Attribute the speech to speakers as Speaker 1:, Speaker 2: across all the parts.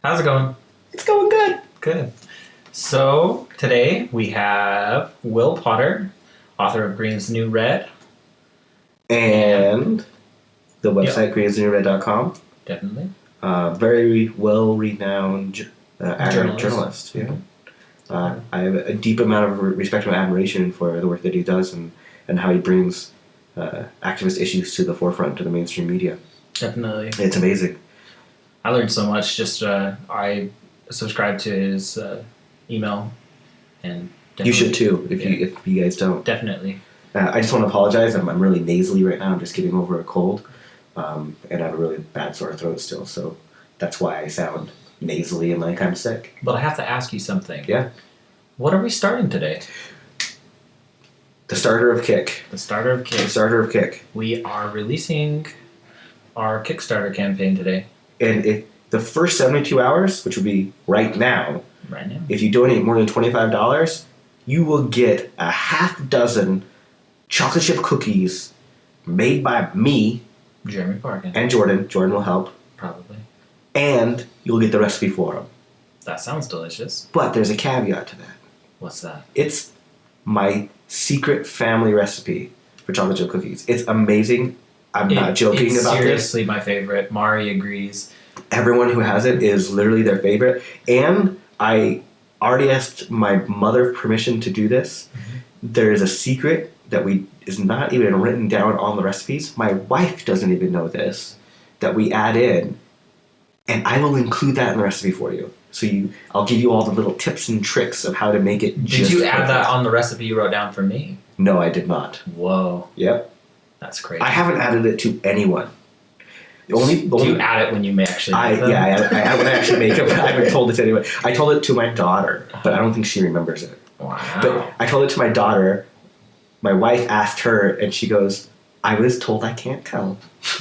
Speaker 1: How's it going?
Speaker 2: It's going good.
Speaker 1: Good. So today we have Will Potter, author of Green's New Red.
Speaker 2: And the website greensandred.com.
Speaker 1: Definitely.
Speaker 2: Very well-renowned journalist. Yeah. I have a deep amount of respect and admiration for the work that he does and how he brings activist issues to the forefront to the mainstream media.
Speaker 1: Definitely.
Speaker 2: It's amazing.
Speaker 1: I learned so much. Just I subscribe to his email, and
Speaker 2: You should too, if you guys don't.
Speaker 1: Definitely.
Speaker 2: I just want to apologize. I'm really nasally right now. I'm just getting over a cold, and I have a really bad sore throat still. So that's why I sound nasally and like I'm sick.
Speaker 1: But I have to ask you something.
Speaker 2: Yeah.
Speaker 1: What are we starting today?
Speaker 2: The starter of Kick.
Speaker 1: The starter of Kick.
Speaker 2: The starter of Kick.
Speaker 1: We are releasing our Kickstarter campaign today.
Speaker 2: And the first 72 hours, which would be right now, if you donate more than $25, you will get a half dozen chocolate chip cookies made by me,
Speaker 1: Jeremy Parkin,
Speaker 2: and Jordan. Jordan will help.
Speaker 1: Probably.
Speaker 2: And you'll get the recipe for them.
Speaker 1: That sounds delicious.
Speaker 2: But there's a caveat to that.
Speaker 1: What's that?
Speaker 2: It's my secret family recipe for chocolate chip cookies. It's amazing. I'm not joking
Speaker 1: it's
Speaker 2: about this.
Speaker 1: Seriously, my favorite. Mari agrees.
Speaker 2: Everyone who has it is literally their favorite. And I already asked my mother permission to do this. Mm-hmm. There is a secret that is not even written down on the recipes. My wife doesn't even know this, that we add in. And I will include that in the recipe for you. So I'll give you all the little tips and tricks of how to make it
Speaker 1: Did you add that on the recipe you wrote down for me?
Speaker 2: No, I did not.
Speaker 1: Whoa.
Speaker 2: Yep.
Speaker 1: That's crazy.
Speaker 2: I haven't added it to anyone.
Speaker 1: Do you add it when you may actually make them?
Speaker 2: Yeah, I add when I actually make it. I haven't told it to anyone. I told it to my daughter, but I don't think she remembers it.
Speaker 1: Wow.
Speaker 2: But I told it to my daughter. My wife asked her, and she goes, I was told I can't tell.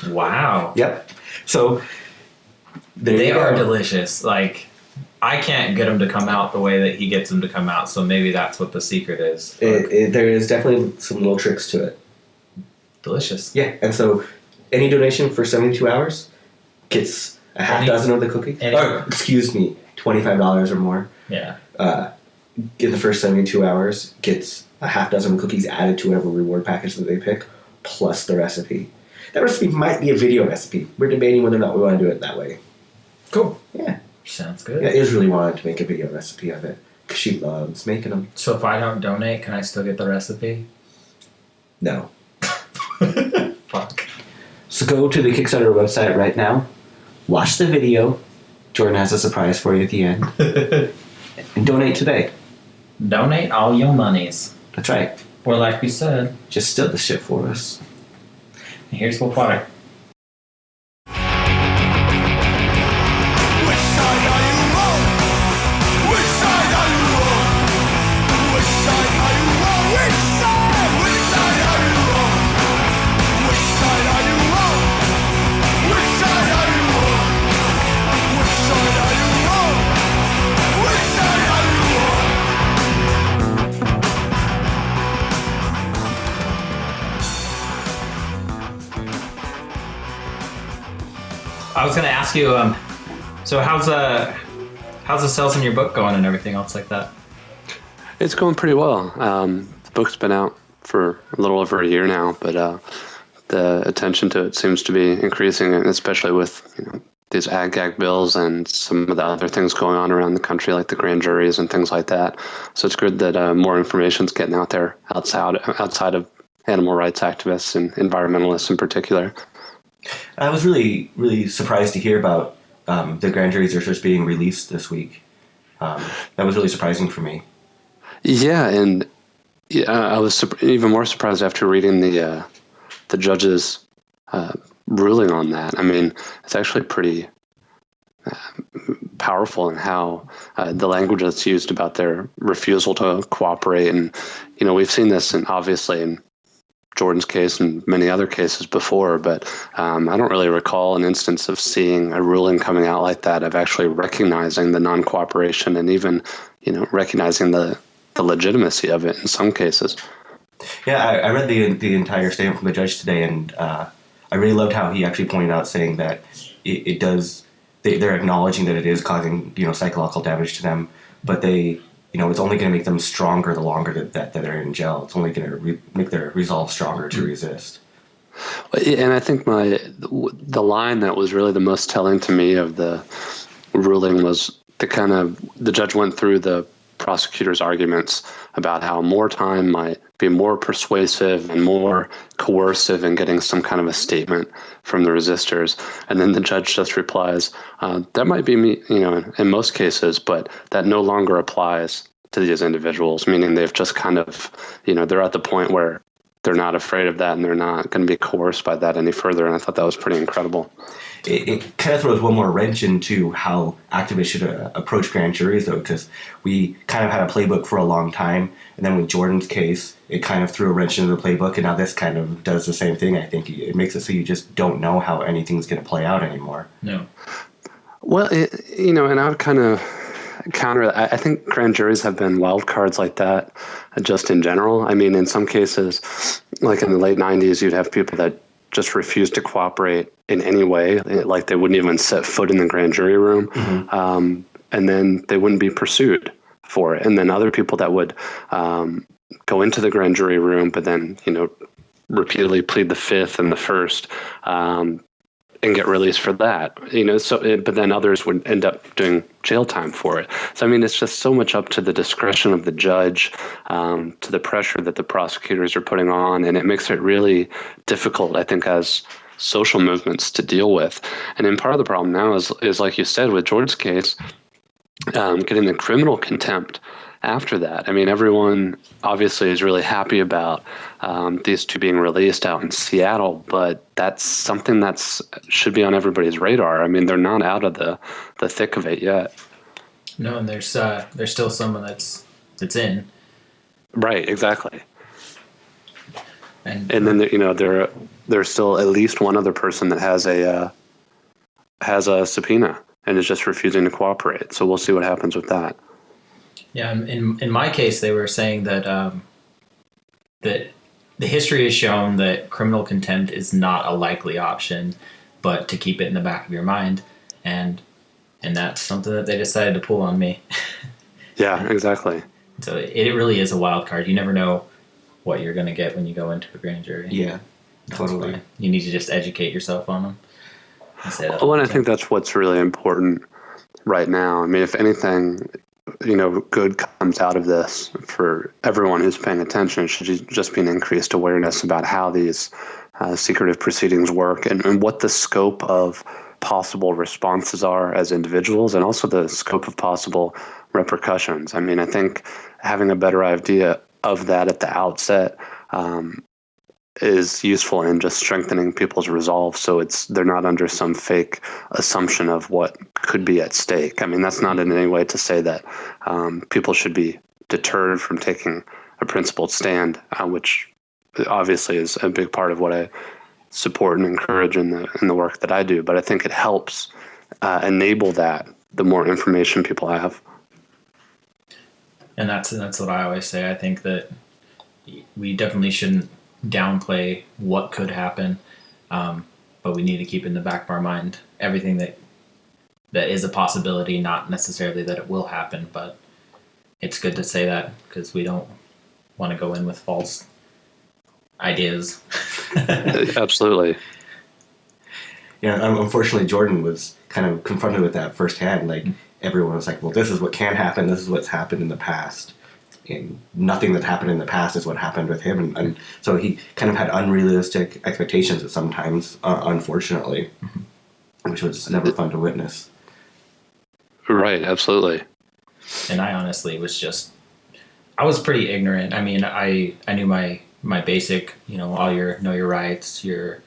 Speaker 1: Wow.
Speaker 2: Yep. So
Speaker 1: they are delicious. Like, I can't get them to come out the way that he gets them to come out, so maybe that's what the secret is.
Speaker 2: There is definitely some little tricks to it.
Speaker 1: Delicious.
Speaker 2: Yeah, and so any donation for 72 hours gets a half dozen of the cookies. Excuse me, $25 or more.
Speaker 1: Yeah.
Speaker 2: In the first 72 hours gets a half dozen of cookies added to whatever reward package that they pick, plus the recipe. That recipe might be a video recipe. We're debating whether or not we want to do it that way.
Speaker 1: Cool.
Speaker 2: Yeah.
Speaker 1: Sounds good.
Speaker 2: Yeah, Iz really wanted to make a video recipe of it because she loves making them.
Speaker 1: So if I don't donate, can I still get the recipe?
Speaker 2: No.
Speaker 1: Fuck.
Speaker 2: So go to the Kickstarter website right now, watch the video. Jordan has a surprise for you at the end. And donate today.
Speaker 1: Donate all your monies.
Speaker 2: That's right.
Speaker 1: Or like we said,
Speaker 2: just steal the shit for us.
Speaker 1: And here's Will Potter. I was gonna ask you, so how's the sales in your book going and everything else like that?
Speaker 3: It's going pretty well. The book's been out for a little over a year now, but the attention to it seems to be increasing, and especially with these ag-gag bills and some of the other things going on around the country, like the grand juries and things like that. So it's good that more information's getting out there outside of animal rights activists and environmentalists in particular.
Speaker 2: I was really, really surprised to hear about the grand jury searches being released this week. That was really surprising for me.
Speaker 3: Yeah, and I was even more surprised after reading the judge's ruling on that. I mean, it's actually pretty powerful in how the language that's used about their refusal to cooperate. And, we've seen this obviously in Jordan's case and many other cases before, but I don't really recall an instance of seeing a ruling coming out like that, of actually recognizing the non-cooperation and even, recognizing the legitimacy of it in some cases.
Speaker 2: Yeah, I read the entire statement from the judge today, and I really loved how he actually pointed out, saying that it does they're acknowledging that it is causing, psychological damage to them, but they, it's only going to make them stronger the longer that they're in jail. It's only going to make their resolve stronger to resist.
Speaker 3: And I think the line that was really the most telling to me of the ruling was the judge went through the prosecutor's arguments about how more time might be more persuasive and more coercive in getting some kind of a statement from the resistors. And then the judge just replies, that might be me, in most cases, but that no longer applies to these individuals, meaning they've just kind of, they're at the point where they're not afraid of that and they're not going to be coerced by that any further. And I thought that was pretty incredible.
Speaker 2: It kind of throws one more wrench into how activists should approach grand juries, though, because we kind of had a playbook for a long time. And then with Jordan's case, it kind of threw a wrench into the playbook. And now this kind of does the same thing. I think it makes it so you just don't know how anything's going to play out anymore.
Speaker 1: No.
Speaker 3: Well, and I would kind of counter that. I think grand juries have been wild cards like that just in general. I mean, in some cases, like in the late 90s, you'd have people that just refused to cooperate in any way, like they wouldn't even set foot in the grand jury room, mm-hmm. And then they wouldn't be pursued for it. And then other people that would go into the grand jury room, but then, repeatedly plead the Fifth and the First, and get released for that, but then others would end up doing jail time for it. So, I mean, it's just so much up to the discretion of the judge, to the pressure that the prosecutors are putting on, and it makes it really difficult, I think, as social movements to deal with. And then part of the problem now is like you said, with George's case, getting the criminal contempt after that. I mean, everyone obviously is really happy about these two being released out in Seattle, but that's something should be on everybody's radar. I mean, they're not out of the thick of it yet.
Speaker 1: No, and there's still someone that's in.
Speaker 3: Right, exactly.
Speaker 1: And
Speaker 3: then there's still at least one other person that has a subpoena and is just refusing to cooperate. So we'll see what happens with that.
Speaker 1: Yeah, in my case, they were saying that that the history has shown that criminal contempt is not a likely option, but to keep it in the back of your mind, and that's something that they decided to pull on me.
Speaker 3: Yeah, exactly.
Speaker 1: So it really is a wild card. You never know what you're going to get when you go into a grand jury.
Speaker 2: Yeah, totally.
Speaker 1: You need to just educate yourself on them.
Speaker 3: Well, and I think that's what's really important right now. I mean, if anything, good comes out of this for everyone who's paying attention. It should just be an increased awareness about how these secretive proceedings work and what the scope of possible responses are as individuals, and also the scope of possible repercussions. I mean, I think having a better idea of that at the outset is useful in just strengthening people's resolve, so they're not under some fake assumption of what could be at stake. I mean, that's not in any way to say that people should be deterred from taking a principled stand, which obviously is a big part of what I support and encourage in the work that I do. But I think it helps enable that the more information people have.
Speaker 1: And that's what I always say. I think that we definitely shouldn't downplay what could happen, but we need to keep in the back of our mind everything that is a possibility, not necessarily that it will happen, but it's good to say that because we don't want to go in with false ideas.
Speaker 3: Absolutely.
Speaker 2: Yeah, unfortunately, Jordan was kind of confronted with that firsthand. Like, everyone was like, well, this is what can happen, this is what's happened in the past. And nothing that happened in the past is what happened with him. And so he kind of had unrealistic expectations sometimes, unfortunately, which was never fun to witness.
Speaker 3: Right, absolutely.
Speaker 1: And I honestly I was pretty ignorant. I mean, I knew my basic, all your know your rights, your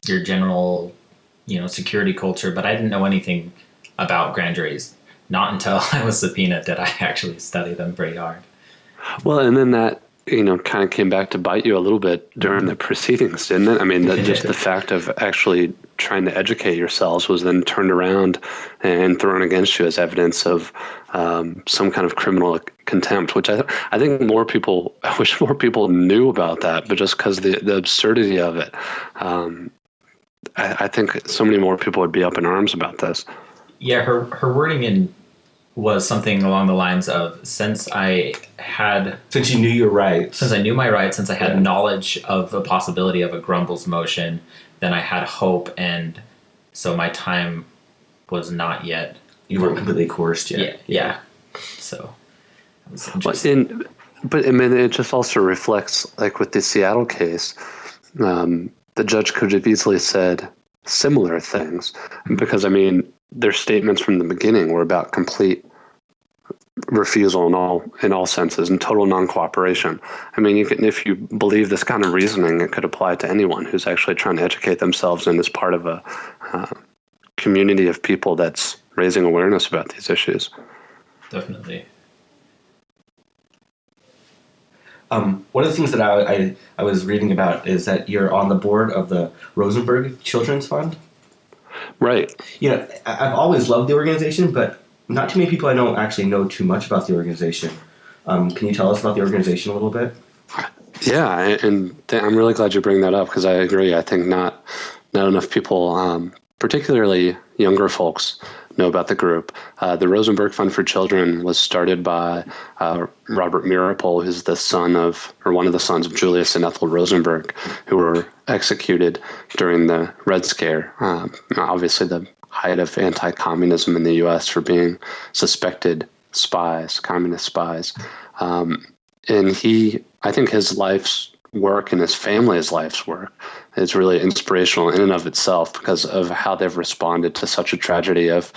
Speaker 1: general, security culture, but I didn't know anything about grand juries. Not until I was subpoenaed did I actually study them pretty hard.
Speaker 3: Well, and then that, kind of came back to bite you a little bit during the proceedings, didn't it? I mean, just the fact of actually trying to educate yourselves was then turned around and thrown against you as evidence of some kind of criminal contempt, which I think I wish more people knew about that, but just because the absurdity of it, I think so many more people would be up in arms about this.
Speaker 1: Yeah, her wording was something along the lines of since I
Speaker 2: knew your rights,
Speaker 1: since I knew my rights, since I had
Speaker 2: Yeah.
Speaker 1: knowledge of the possibility of a Grumbles motion, then I had hope, and so my time was not yet.
Speaker 2: you weren't completely coerced yet.
Speaker 1: Yeah. So it was
Speaker 3: But
Speaker 1: interesting.
Speaker 3: I mean, it just also reflects, like with the Seattle case, the judge could have easily said similar things, because I mean, their statements from the beginning were about complete refusal in all senses and total non-cooperation. I mean, if you believe this kind of reasoning, it could apply to anyone who's actually trying to educate themselves and is part of a community of people that's raising awareness about these issues.
Speaker 1: Definitely.
Speaker 2: One of the things that I was reading about is that you're on the board of the Rosenberg Children's Fund.
Speaker 3: Right.
Speaker 2: You know, I've always loved the organization, but not too many people I know actually know too much about the organization. Can you tell us about the organization a little bit?
Speaker 3: Yeah, and I'm really glad you bring that up, because I agree. I think not enough people, particularly younger folks, know about the group. The Rosenberg Fund for Children was started by Robert Mirapol, who's one of the sons of Julius and Ethel Rosenberg, who were executed during the Red Scare. Obviously, the height of anti-communism in the U.S. for being suspected spies, communist spies. And I think his life's work and his family's life's work is really inspirational in and of itself, because of how they've responded to such a tragedy of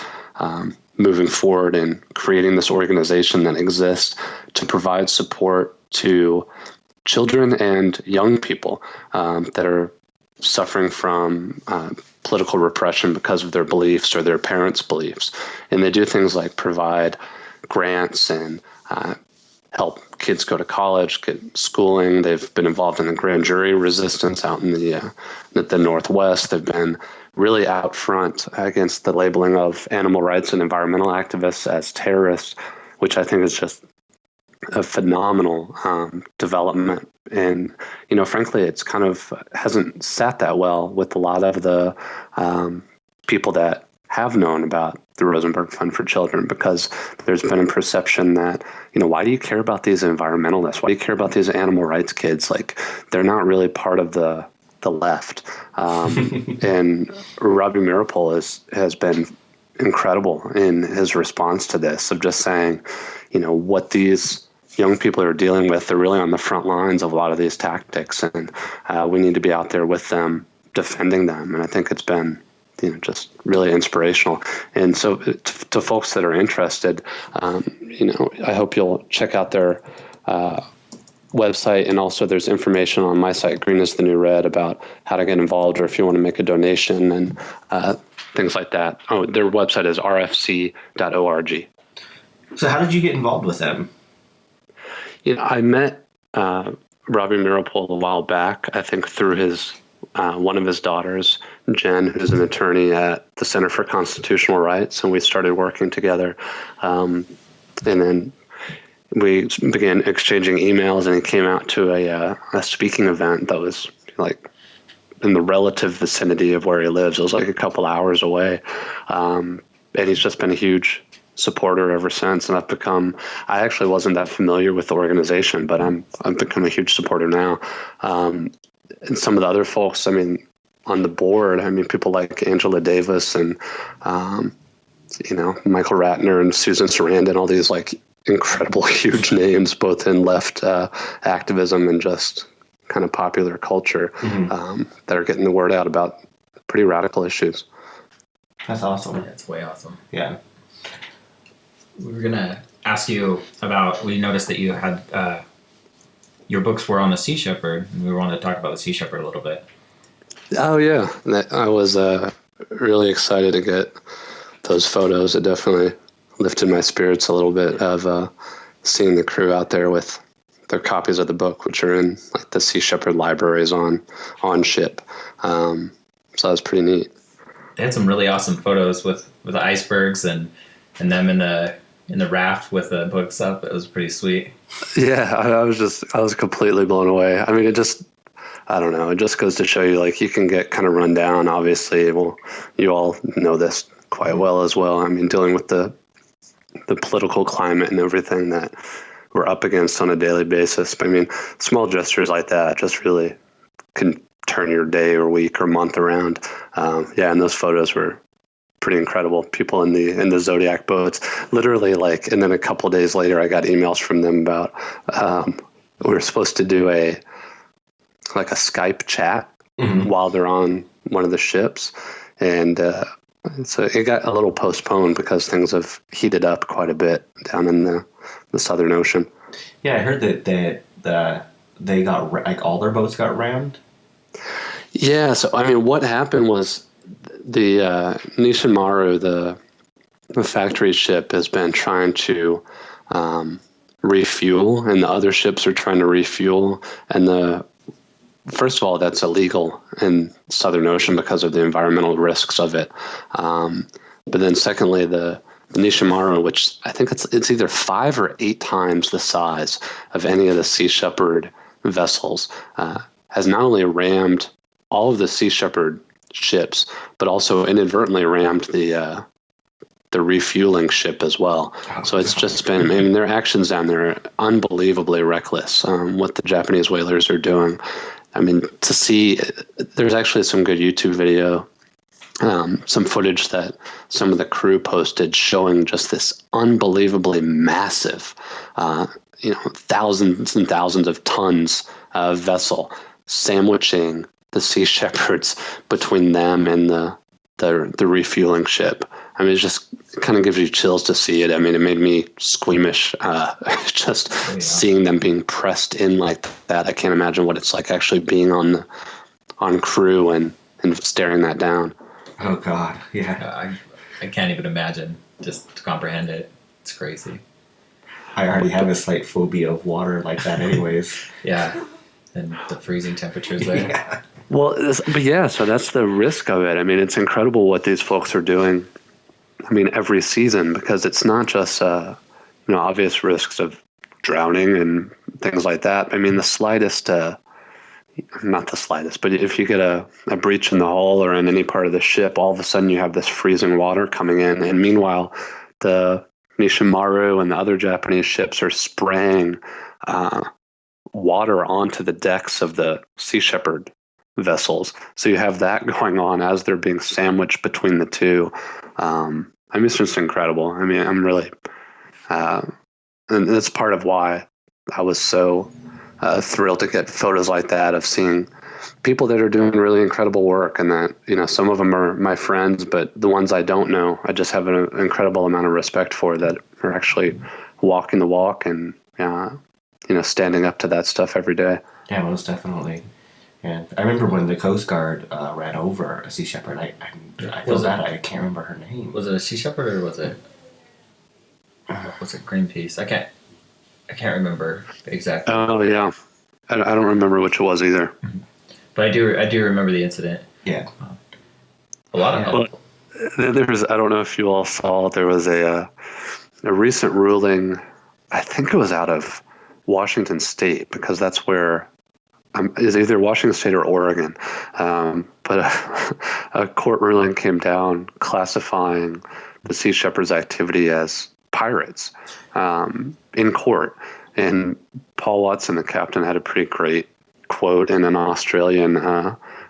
Speaker 3: moving forward and creating this organization that exists to provide support to children and young people that are suffering from political repression because of their beliefs or their parents' beliefs. And they do things like provide grants and help kids go to college, get schooling. They've been involved in the grand jury resistance out in the Northwest. They've been really out front against the labeling of animal rights and environmental activists as terrorists, which I think is just a phenomenal development. And, frankly, it's kind of hasn't sat that well with a lot of the people that have known about the Rosenberg Fund for Children, because there's been a perception that, why do you care about these environmentalists? Why do you care about these animal rights kids? Like, they're not really part of the left. And Robbie Mirapol has been incredible in his response to this, of just saying, what these young people are dealing with, they're really on the front lines of a lot of these tactics, and we need to be out there with them, defending them. And I think it's been just really inspirational. And so to folks that are interested, I hope you'll check out their website. And also there's information on my site, Green is the New Red, about how to get involved, or if you want to make a donation and things like that. Oh, their website is rfc.org.
Speaker 2: So how did you get involved with them?
Speaker 3: I met Robbie Mirapol a while back, I think through his one of his daughters, Jen, who's an attorney at the Center for Constitutional Rights, and we started working together. And then we began exchanging emails, and he came out to a speaking event that was like in the relative vicinity of where he lives. It was like a couple hours away. And he's just been a huge supporter ever since. And I actually wasn't that familiar with the organization, but I've become a huge supporter now. And some of the other folks, on the board, people like Angela Davis and, Michael Ratner and Susan Sarandon, all these like incredible, huge names, both in left activism and just kind of popular culture, that are getting the word out about pretty radical issues.
Speaker 2: That's awesome.
Speaker 1: That's way awesome.
Speaker 2: Yeah.
Speaker 1: We were going to ask you about, we noticed that you had, your books were on the Sea Shepherd, and we wanted to talk about the Sea Shepherd a little bit.
Speaker 3: Oh, yeah. I was really excited to get those photos. It definitely lifted my spirits a little bit of seeing the crew out there with their copies of the book, which are in like the Sea Shepherd libraries on ship. So that was pretty neat.
Speaker 1: They had some really awesome photos with the icebergs and them in the raft with the books up. It was pretty sweet.
Speaker 3: Yeah, I was completely blown away. I don't know. It just goes to show you, like, you can get kind of run down. Obviously, well, you all know this quite well as well. I mean, dealing with the political climate and everything that we're up against on a daily basis. But I mean, small gestures like that just really can turn your day or week or month around. And those photos were pretty incredible. People in the Zodiac boats, literally, like, and then a couple of days later, I got emails from them about we were supposed to do a Skype chat while they're on one of the ships, and so it got a little postponed because things have heated up quite a bit down in the Southern Ocean.
Speaker 2: Yeah, I heard that they got, like, all their boats got rammed.
Speaker 3: Yeah, so I mean, what happened was the Nishin Maru, the factory ship, has been trying to refuel, and the other ships are trying to refuel. And first of all, that's illegal in Southern Ocean because of the environmental risks of it. But then secondly, the Nishin Maru, which I think it's either 5 or 8 times the size of any of the Sea Shepherd vessels, has not only rammed all of the Sea Shepherd ships, but also inadvertently rammed the refueling ship as well. So it's just been, I mean, their actions down there are unbelievably reckless, what the Japanese whalers are doing. I mean, to see, there's actually some good YouTube video, some footage that some of the crew posted showing just this unbelievably massive, thousands and thousands of tons of vessel sandwiching the Sea Shepherds between them and the refueling ship. I mean, it just kind of gives you chills to see it. I mean, it made me squeamish just seeing them being pressed in like that. I can't imagine what it's like actually being on crew and staring that down.
Speaker 2: Oh God, yeah.
Speaker 1: I can't even imagine just to comprehend it. It's crazy.
Speaker 2: I already have a slight phobia of water like that anyways.
Speaker 1: Yeah, and the freezing temperatures there.
Speaker 2: Yeah.
Speaker 3: Well, so that's the risk of it. I mean, it's incredible what these folks are doing. I mean, every season, because it's not just obvious risks of drowning and things like that. I mean, the slightest, not the slightest, but if you get a breach in the hull or in any part of the ship, all of a sudden you have this freezing water coming in. And meanwhile, the Nishin Maru and the other Japanese ships are spraying water onto the decks of the Sea Shepherd vessels. So you have that going on as they're being sandwiched between the two. I mean, it's just incredible. I mean, I'm really, and that's part of why I was so thrilled to get photos like that of seeing people that are doing really incredible work, and that, some of them are my friends, but the ones I don't know, I just have an incredible amount of respect for, that are actually walking the walk and, standing up to that stuff every day.
Speaker 2: Yeah, most definitely. And I remember when the Coast Guard ran over a Sea Shepherd. I feel bad. I can't remember her name.
Speaker 1: Was it a Sea Shepherd or was it Greenpeace? I can't remember exactly.
Speaker 3: Oh yeah, I don't remember which it was either.
Speaker 1: Mm-hmm. But I do remember the incident.
Speaker 2: Yeah.
Speaker 1: A lot of
Speaker 3: people. I don't know if you all saw, there was a recent ruling. I think it was out of Washington State, because that's where. Is either Washington State or Oregon, but a court ruling came down classifying the Sea Shepherd's activity as pirates in court. And Paul Watson, the captain, had a pretty great quote in an Australian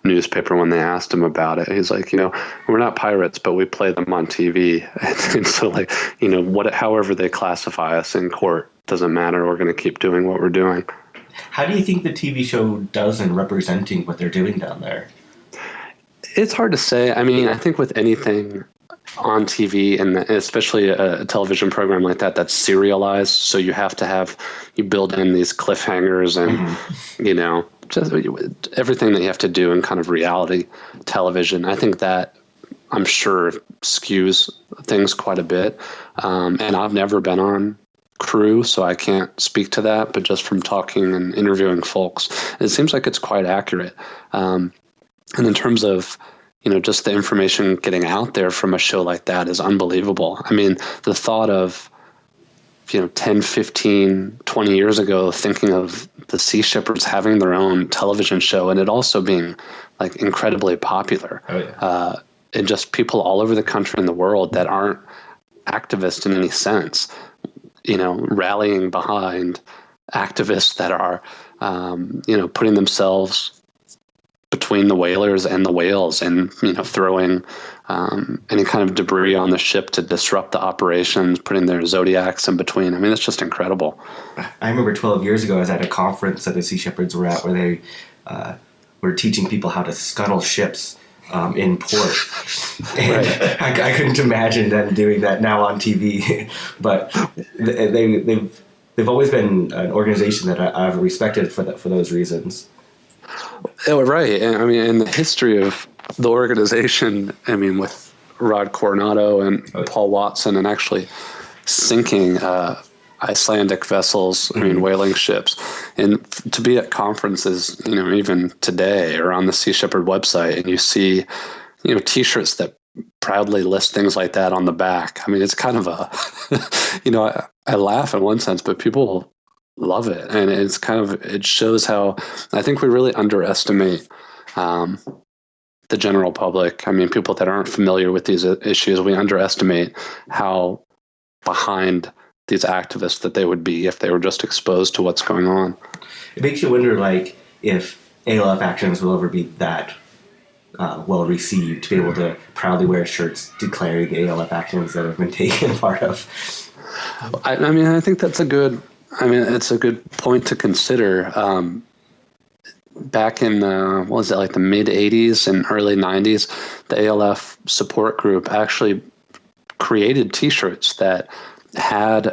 Speaker 3: newspaper when they asked him about it. He's like, we're not pirates, but we play them on TV. And so, like, however they classify us in court, doesn't matter. We're going to keep doing what we're doing.
Speaker 2: How do you think the TV show does in representing what they're doing down there?
Speaker 3: It's hard to say. I mean, I think with anything on TV, and especially a television program like that that's serialized, so you have to you build in these cliffhangers and, just everything that you have to do in kind of reality television. I think that, I'm sure, skews things quite a bit. And I've never been on crew, so I can't speak to that, but just from talking and interviewing folks, it seems like it's quite accurate. And in terms of, just the information getting out there from a show like that is unbelievable. I mean, the thought of 10, 15, 20 years ago, thinking of the Sea Shepherds having their own television show and it also being like incredibly popular.
Speaker 1: Oh, yeah.
Speaker 3: And just people all over the country and the world that aren't activists in any sense, rallying behind activists that are, putting themselves between the whalers and the whales and, throwing any kind of debris on the ship to disrupt the operations, putting their Zodiacs in between. I mean, it's just incredible.
Speaker 2: I remember 12 years ago, I was at a conference that the Sea Shepherds were at where they were teaching people how to scuttle ships in port. And
Speaker 3: Right.
Speaker 2: I couldn't imagine them doing that now on TV. But they've always been an organization that I've respected for those reasons.
Speaker 3: Oh, right. And I mean, in the history of the organization, I mean, with Rod Coronado and Paul Watson and actually sinking Icelandic vessels, I mean, whaling ships, and to be at conferences, even today or on the Sea Shepherd website, and you see, T-shirts that proudly list things like that on the back. I mean, it's kind of a, I laugh in one sense, but people love it. And it's it shows how I think we really underestimate the general public. I mean, people that aren't familiar with these issues, we underestimate how behind these activists that they would be if they were just exposed to what's going on.
Speaker 2: It makes you wonder, like, if ALF actions will ever be that well received, to be able to proudly wear shirts declaring the ALF actions that have been taken part of.
Speaker 3: I mean, I think it's a good point to consider. Back in the mid 80s and early 90s, the ALF support group actually created T-shirts that had,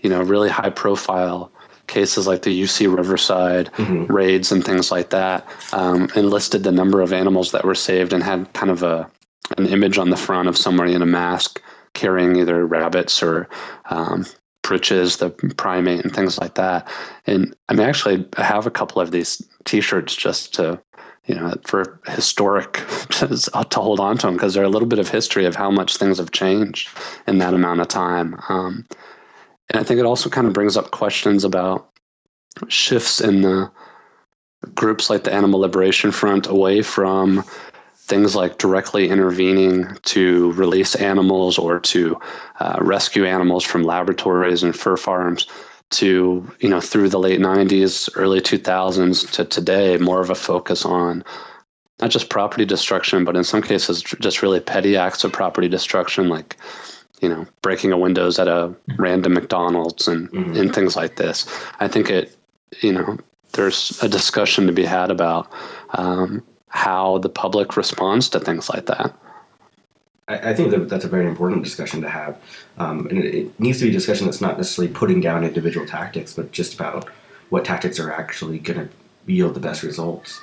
Speaker 3: really high profile cases like the UC Riverside raids and things like that, and listed the number of animals that were saved and had kind of an image on the front of somebody in a mask carrying either rabbits or Pritches, the primate, and things like that. And I mean, actually, I have a couple of these T-shirts just to, for historic, to hold on to them because they're a little bit of history of how much things have changed in that amount of time. And I think it also kind of brings up questions about shifts in the groups like the Animal Liberation Front away from things like directly intervening to release animals or to rescue animals from laboratories and fur farms to, through the late 90s, early 2000s to today, more of a focus on not just property destruction, but in some cases, just really petty acts of property destruction, like, breaking a windows at a random McDonald's and things like this. I think there's a discussion to be had about how the public responds to things like that.
Speaker 2: I think that's a very important discussion to have. And it needs to be a discussion that's not necessarily putting down individual tactics, but just about what tactics are actually going to yield the best results.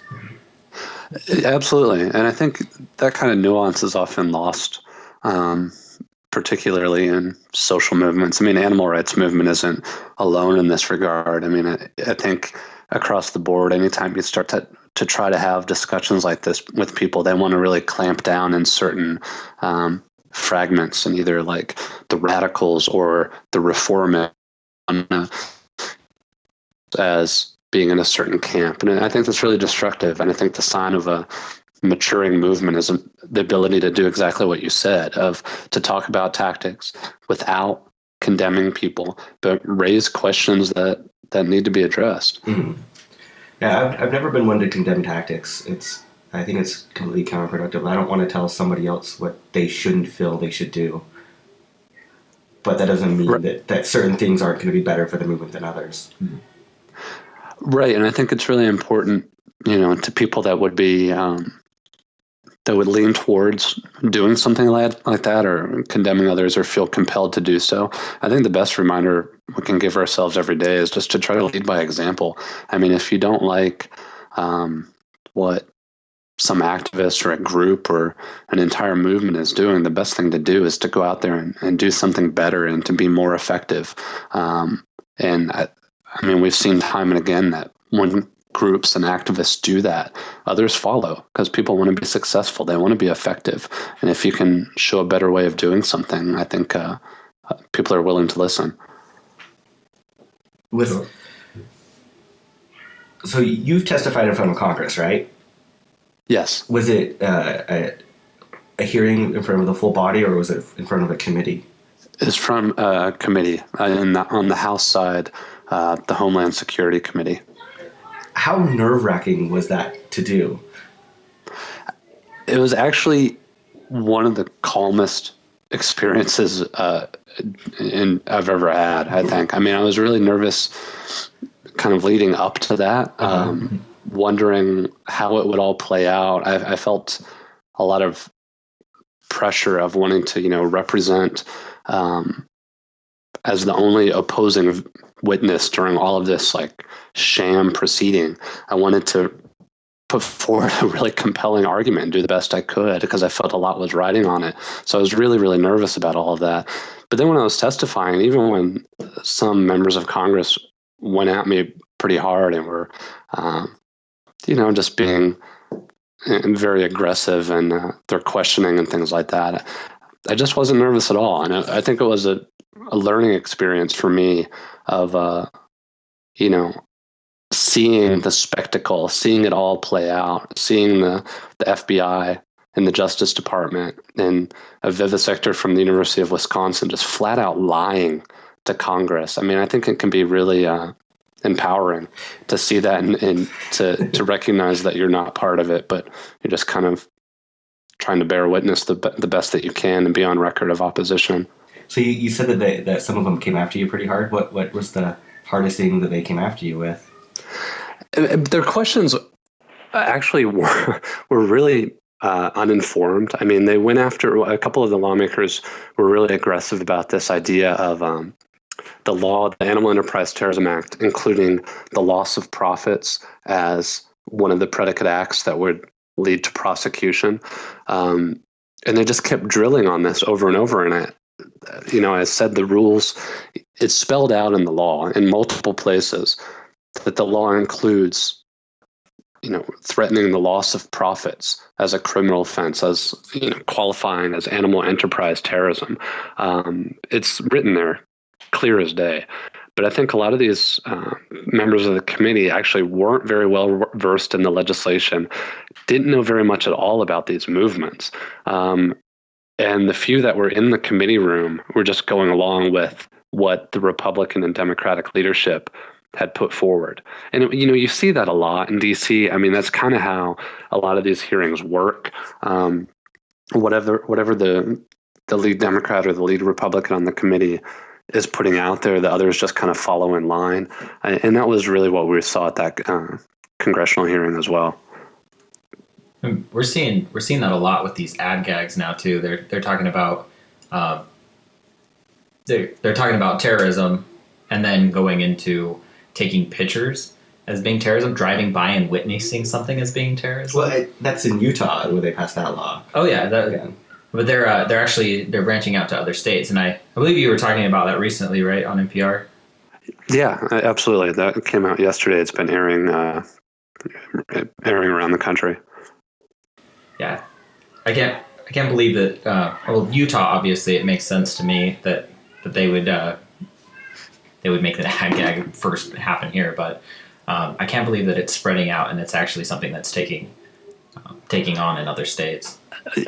Speaker 3: Absolutely. And I think that kind of nuance is often lost, particularly in social movements. I mean, animal rights movement isn't alone in this regard. I mean, I think across the board, anytime you start to try to have discussions like this with people, they want to really clamp down in certain fragments and either like the radicals or the reformists as being in a certain camp. And I think that's really destructive. And I think the sign of a maturing movement is the ability to do exactly what you said, to talk about tactics without condemning people, but raise questions that need to be addressed.
Speaker 2: Mm-hmm. Yeah, I've never been one to condemn tactics. I think it's completely counterproductive. I don't want to tell somebody else what they shouldn't feel they should do. But that doesn't mean that certain things aren't going to be better for the movement than others.
Speaker 3: Right, and I think it's really important, to people that would be that would lean towards doing something like that or condemning others or feel compelled to do so. I think the best reminder we can give ourselves every day is just to try to lead by example. I mean, if you don't like what some activist or a group or an entire movement is doing, the best thing to do is to go out there and do something better and to be more effective. And I mean, we've seen time and again that when groups and activists do that, others follow because people want to be successful. They want to be effective. And if you can show a better way of doing something, I think people are willing to listen.
Speaker 2: with
Speaker 1: Sure.
Speaker 2: so you've testified in front of Congress, right?
Speaker 3: Yes,
Speaker 2: Was it a hearing in front of the full body, or was it in front of a committee?
Speaker 3: it's from a committee on the House side, the Homeland Security Committee.
Speaker 2: How nerve-wracking was that to do?
Speaker 3: It was actually one of the calmest experiences I've ever had, I think. I mean, I was really nervous kind of leading up to that, wondering how it would all play out. I felt a lot of pressure of wanting to, represent as the only opposing witness during all of this like sham proceeding. I wanted to put forward a really compelling argument and do the best I could because I felt a lot was riding on it. So I was really, really nervous about all of that. But then when I was testifying, even when some members of Congress went at me pretty hard and were, just being very aggressive and their questioning and things like that, I just wasn't nervous at all. And I think it was a learning experience for me of, seeing the spectacle, seeing it all play out, seeing the FBI and the Justice Department and a vivisector from the University of Wisconsin just flat out lying to Congress. I mean, I think it can be really empowering to see that and to recognize that you're not part of it, but you're just kind of trying to bear witness the best that you can and be on record of opposition.
Speaker 2: So you said that some of them came after you pretty hard. What was the hardest thing that they came after you with?
Speaker 3: Their questions actually were really uninformed. I mean, they went after a couple of the lawmakers were really aggressive about this idea of the law, the Animal Enterprise Terrorism Act, including the loss of profits as one of the predicate acts that would lead to prosecution. And they just kept drilling on this over and over. And I said the rules, it's spelled out in the law in multiple places that the law includes, threatening the loss of profits as a criminal offense, as, qualifying as animal enterprise terrorism. It's written there clear as day. But I think a lot of these members of the committee actually weren't very well versed in the legislation, didn't know very much at all about these movements. And the few that were in the committee room were just going along with what the Republican and Democratic leadership had put forward. And, you see that a lot in DC. I mean, that's kind of how a lot of these hearings work. Whatever the lead Democrat or the lead Republican on the committee is putting out there, the others just kind of follow in line. And that was really what we saw at that congressional hearing as well.
Speaker 1: We're seeing that a lot with these ad gags now too. They're talking about they're talking about terrorism, and then going into taking pictures as being terrorism, driving by and witnessing something as being terrorism.
Speaker 2: Well, that's in Utah where they passed that law.
Speaker 1: Oh yeah,
Speaker 2: Yeah.
Speaker 1: But they're branching out to other states, and I believe you were talking about that recently, right, on NPR?
Speaker 3: Yeah, absolutely. That came out yesterday. It's been airing around the country.
Speaker 1: Yeah, I can't believe that. Well, Utah, obviously, it makes sense to me that they would make the ad gag first happen here, but I can't believe that it's spreading out and it's actually something that's taking on in other states.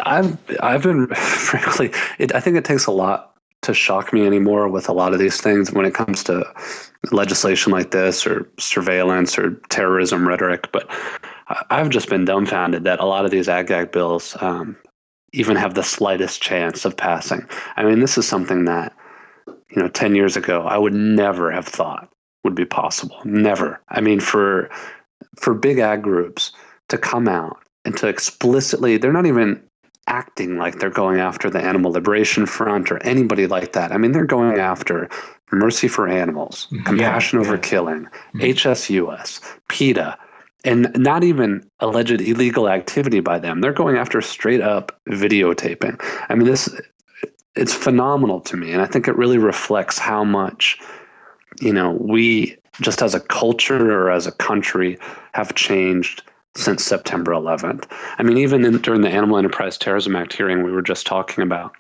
Speaker 1: I've
Speaker 3: been frankly, I think it takes a lot to shock me anymore with a lot of these things when it comes to legislation like this or surveillance or terrorism rhetoric. But I've just been dumbfounded that a lot of these ag gag bills even have the slightest chance of passing. I mean, this is something that 10 years ago I would never have thought would be possible. Never. I mean, for big ag groups to come out and to explicitly, they're not even acting like they're going after the Animal Liberation Front or anybody like that. I mean, they're going after Mercy for Animals, Compassion Over Killing, HSUS, PETA, and not even alleged illegal activity by them. They're going after straight up videotaping. I mean, it's phenomenal to me. And I think it really reflects how much, we just as a culture or as a country have changed since September 11th. I mean, even during the Animal Enterprise Terrorism Act hearing we were just talking about,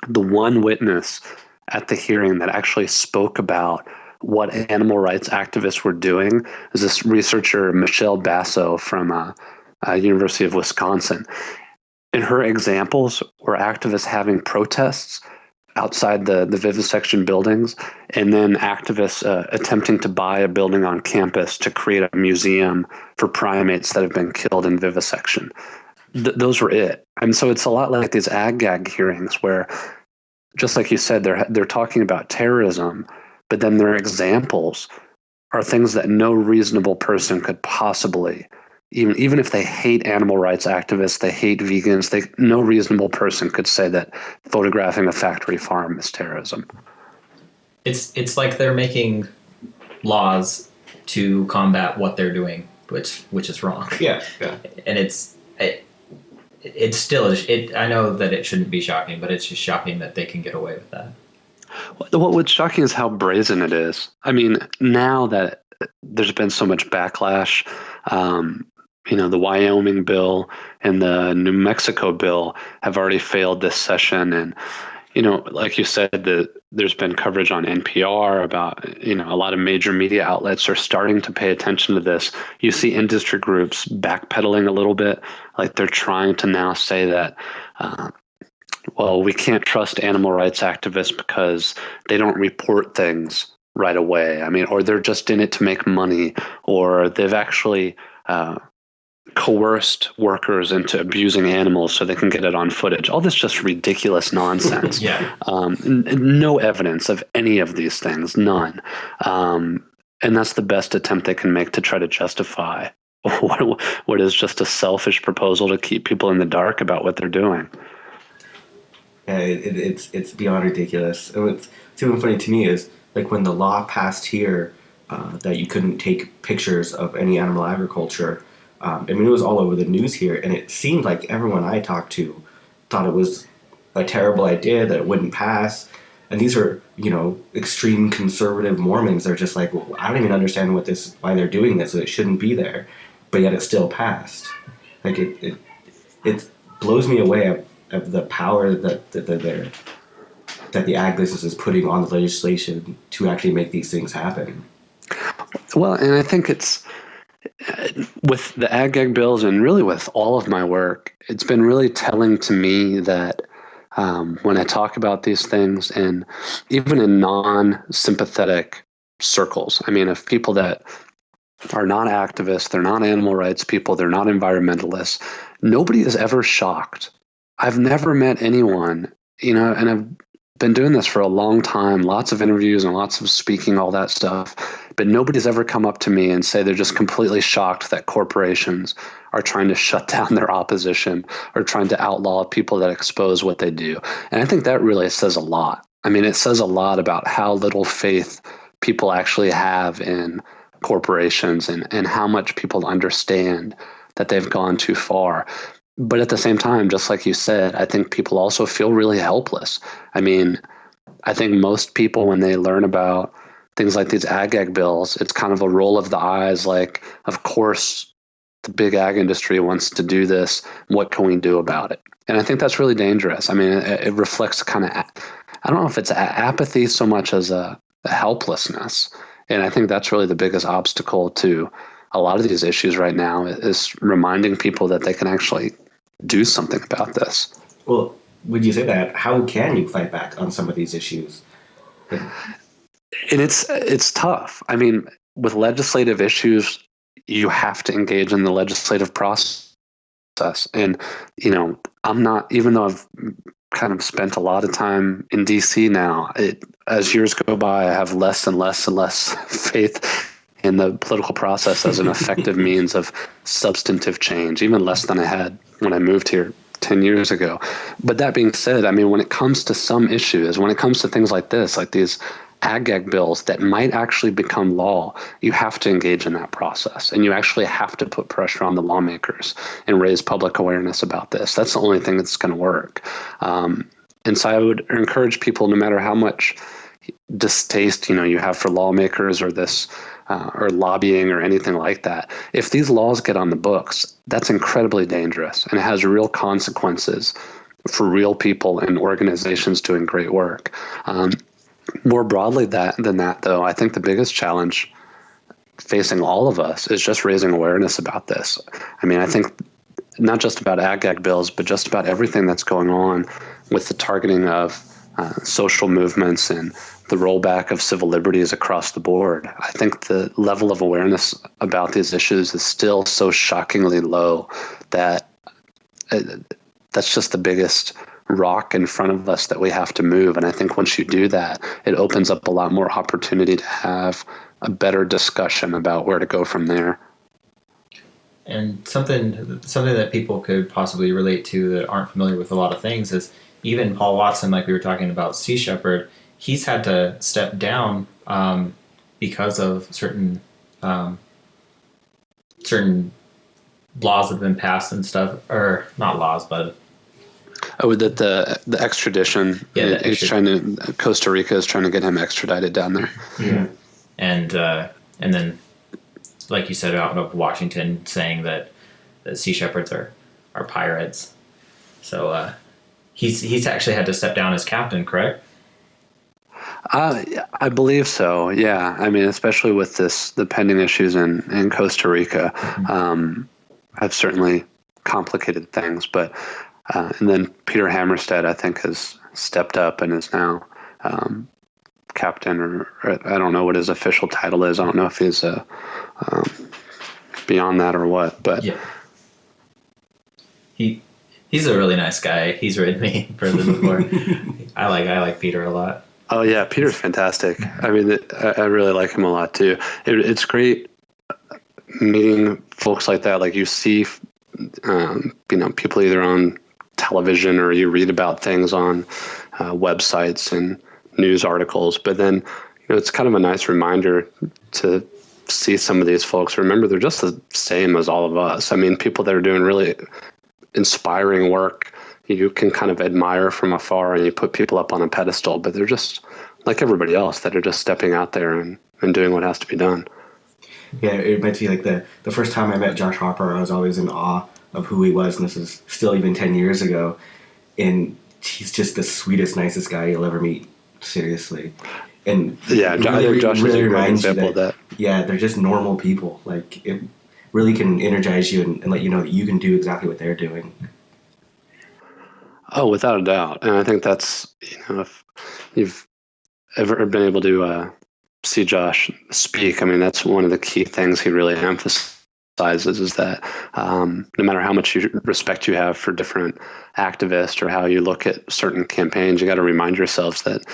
Speaker 3: the one witness at the hearing that actually spoke about what animal rights activists were doing is this researcher, Michelle Basso from University of Wisconsin. In her examples were activists having protests outside the vivisection buildings, and then activists attempting to buy a building on campus to create a museum for primates that have been killed in vivisection. Those were it. And so it's a lot like these ag-gag hearings where, just like you said, they're talking about terrorism, but then their examples are things that no reasonable person could possibly, even if they hate animal rights activists, they hate vegans, no reasonable person could say that photographing a factory farm is terrorism.
Speaker 1: It's like they're making laws to combat what they're doing, which is wrong.
Speaker 2: Yeah.
Speaker 1: And it's still, I know that it shouldn't be shocking, but it's just shocking that they can get away with that.
Speaker 3: What's shocking is how brazen it is. I mean, now that there's been so much backlash, the Wyoming bill and the New Mexico bill have already failed this session. And, like you said, there's been coverage on NPR about, a lot of major media outlets are starting to pay attention to this. You see industry groups backpedaling a little bit, like they're trying to now say that, we can't trust animal rights activists because they don't report things right away. I mean, or they're just in it to make money, or they've actually coerced workers into abusing animals so they can get it on footage. All this just ridiculous nonsense.
Speaker 1: Yeah.
Speaker 3: No evidence of any of these things, none. And that's the best attempt they can make to try to justify what is just a selfish proposal to keep people in the dark about what they're doing.
Speaker 2: Yeah, it's beyond ridiculous. And what's even funny to me is like when the law passed here that you couldn't take pictures of any animal agriculture. It was all over the news here, and it seemed like everyone I talked to thought it was a terrible idea, that it wouldn't pass. And these are, extreme conservative Mormons. They're just like, well, I don't even understand why they're doing this. It shouldn't be there, but yet it still passed. Like it blows me away of the power that the ag business is putting on the legislation to actually make these things happen.
Speaker 3: Well, and I think it's with the ag-gag bills and really with all of my work, it's been really telling to me that when I talk about these things, and even in non-sympathetic circles, I mean, of people that are not activists, they're not animal rights people, they're not environmentalists, nobody is ever shocked. I've never met anyone, and I've been doing this for a long time, lots of interviews and lots of speaking, all that stuff, but nobody's ever come up to me and say they're just completely shocked that corporations are trying to shut down their opposition or trying to outlaw people that expose what they do. And I think that really says a lot. I mean, it says a lot about how little faith people actually have in corporations and how much people understand that they've gone too far. But at the same time, just like you said, I think people also feel really helpless. I mean, I think most people, when they learn about things like these ag bills, it's kind of a roll of the eyes, like, of course, the big ag industry wants to do this. What can we do about it? And I think that's really dangerous. I mean, it reflects kind of, I don't know if it's apathy so much as a helplessness. And I think that's really the biggest obstacle to a lot of these issues right now, is reminding people that they can actually do something about this.
Speaker 2: Well, would you say that? How can you fight back on some of these issues?
Speaker 3: And it's tough. I mean, with legislative issues, you have to engage in the legislative process. And, I'm not, even though I've kind of spent a lot of time in DC now, as years go by, I have less and less and less faith in the political process as an effective means of substantive change, even less than I had when I moved here 10 years ago. But that being said, I mean, when it comes to some issues, when it comes to things like this, like these ag bills that might actually become law, you have to engage in that process. And you actually have to put pressure on the lawmakers and raise public awareness about this. That's the only thing that's going to work. And so I would encourage people, no matter how much distaste, you have for lawmakers or this, or lobbying or anything like that, if these laws get on the books, that's incredibly dangerous, and it has real consequences for real people and organizations doing great work. more broadly than that, though, I think the biggest challenge facing all of us is just raising awareness about this. I mean, I think not just about ag-gag bills, but just about everything that's going on with the targeting of social movements and the rollback of civil liberties across the board. I think the level of awareness about these issues is still so shockingly low that that's just the biggest rock in front of us that we have to move. And I think once you do that, it opens up a lot more opportunity to have a better discussion about where to go from there.
Speaker 1: And something that people could possibly relate to that aren't familiar with a lot of things is even Paul Watson, like we were talking about Sea Shepherd, he's had to step down because of certain laws that have been passed and stuff, or not laws, but
Speaker 3: that the extradition.
Speaker 1: Yeah,
Speaker 3: he's trying to. Costa Rica is trying to get him extradited down there.
Speaker 1: Yeah, and then, like you said, out of Washington saying that Sea Shepherds are pirates. So he's actually had to step down as captain, correct?
Speaker 3: I believe so. Yeah, I mean, especially with the pending issues in Costa Rica, have certainly complicated things. But and then Peter Hammerstedt, I think, has stepped up and is now captain, or I don't know what his official title is. I don't know if he's beyond that or what. But
Speaker 1: yeah, he's a really nice guy. He's written me in prison before. I like Peter a lot.
Speaker 3: Oh yeah, Peter's fantastic. I mean, I really like him a lot too. It's great meeting folks like that. Like you see, people either on television or you read about things on websites and news articles. But then, it's kind of a nice reminder to see some of these folks. Remember, they're just the same as all of us. I mean, people that are doing really inspiring work, you can kind of admire from afar and you put people up on a pedestal, but they're just like everybody else that are just stepping out there and doing what has to be done.
Speaker 2: Yeah, it reminds me like the first time I met Josh Harper, I was always in awe of who he was, and this is still even 10 years ago. And he's just the sweetest, nicest guy you'll ever meet, seriously. And
Speaker 3: yeah, I think Josh is a great example of that.
Speaker 2: Yeah, they're just normal people. Like, it really can energize you and let you know that you can do exactly what they're doing.
Speaker 3: Oh, without a doubt. And I think that's, if you've ever been able to see Josh speak, I mean, that's one of the key things he really emphasizes is that no matter how much respect you have for different activists or how you look at certain campaigns, you got to remind yourselves that,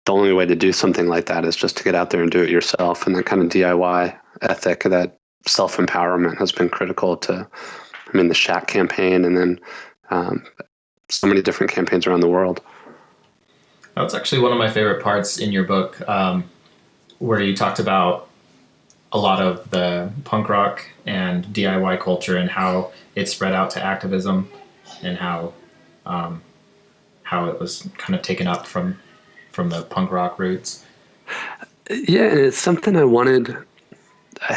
Speaker 3: the only way to do something like that is just to get out there and do it yourself. And that kind of DIY ethic, that self-empowerment has been critical to, the Shack campaign and then so many different campaigns around the world.
Speaker 1: That's actually one of my favorite parts in your book, where you talked about a lot of the punk rock and DIY culture and how it spread out to activism and how it was kind of taken up from the punk rock roots.
Speaker 3: Yeah, and it's something I wanted.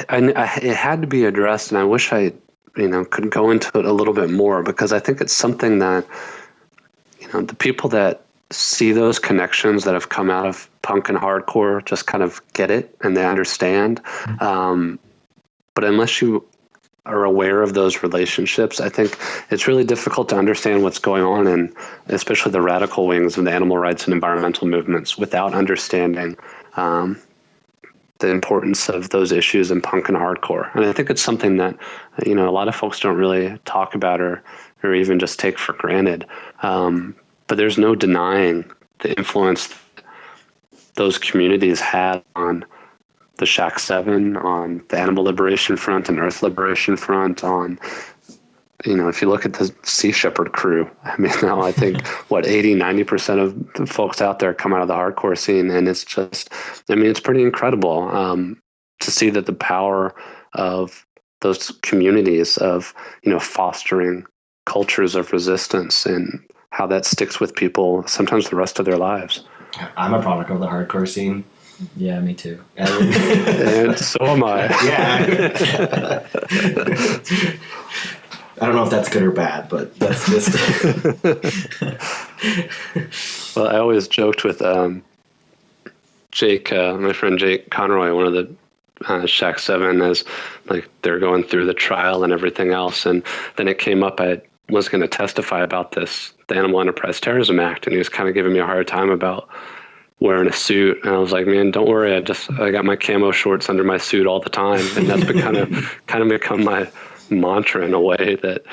Speaker 3: It had to be addressed, and I wish I could go into it a little bit more, because I think it's something that, the people that see those connections that have come out of punk and hardcore just kind of get it and they understand. But unless you are aware of those relationships, I think it's really difficult to understand what's going on in especially the radical wings of the animal rights and environmental movements without understanding the importance of those issues in punk and hardcore. And I think it's something that, a lot of folks don't really talk about or even just take for granted. But there's no denying the influence those communities had on the Shack 7, on the Animal Liberation Front and Earth Liberation Front, on, if you look at the Sea Shepherd crew, now I think, 80-90% of the folks out there come out of the hardcore scene. And it's just, it's pretty incredible to see that the power of those communities of, fostering cultures of resistance and how that sticks with people sometimes the rest of their lives.
Speaker 2: I'm a product of the hardcore scene.
Speaker 1: Yeah, me too.
Speaker 3: And so am I.
Speaker 2: Yeah. I don't know if that's good or bad, but that's just
Speaker 3: Well, I always joked with Jake, my friend Jake Conroy, one of the Shack 7, as like they're going through the trial and everything else. And then it came up, I was going to testify about this, the Animal Enterprise Terrorism Act, and he was kind of giving me a hard time about wearing a suit. And I was like, man, don't worry. I got my camo shorts under my suit all the time. And that's kind of become my mantra in a way that,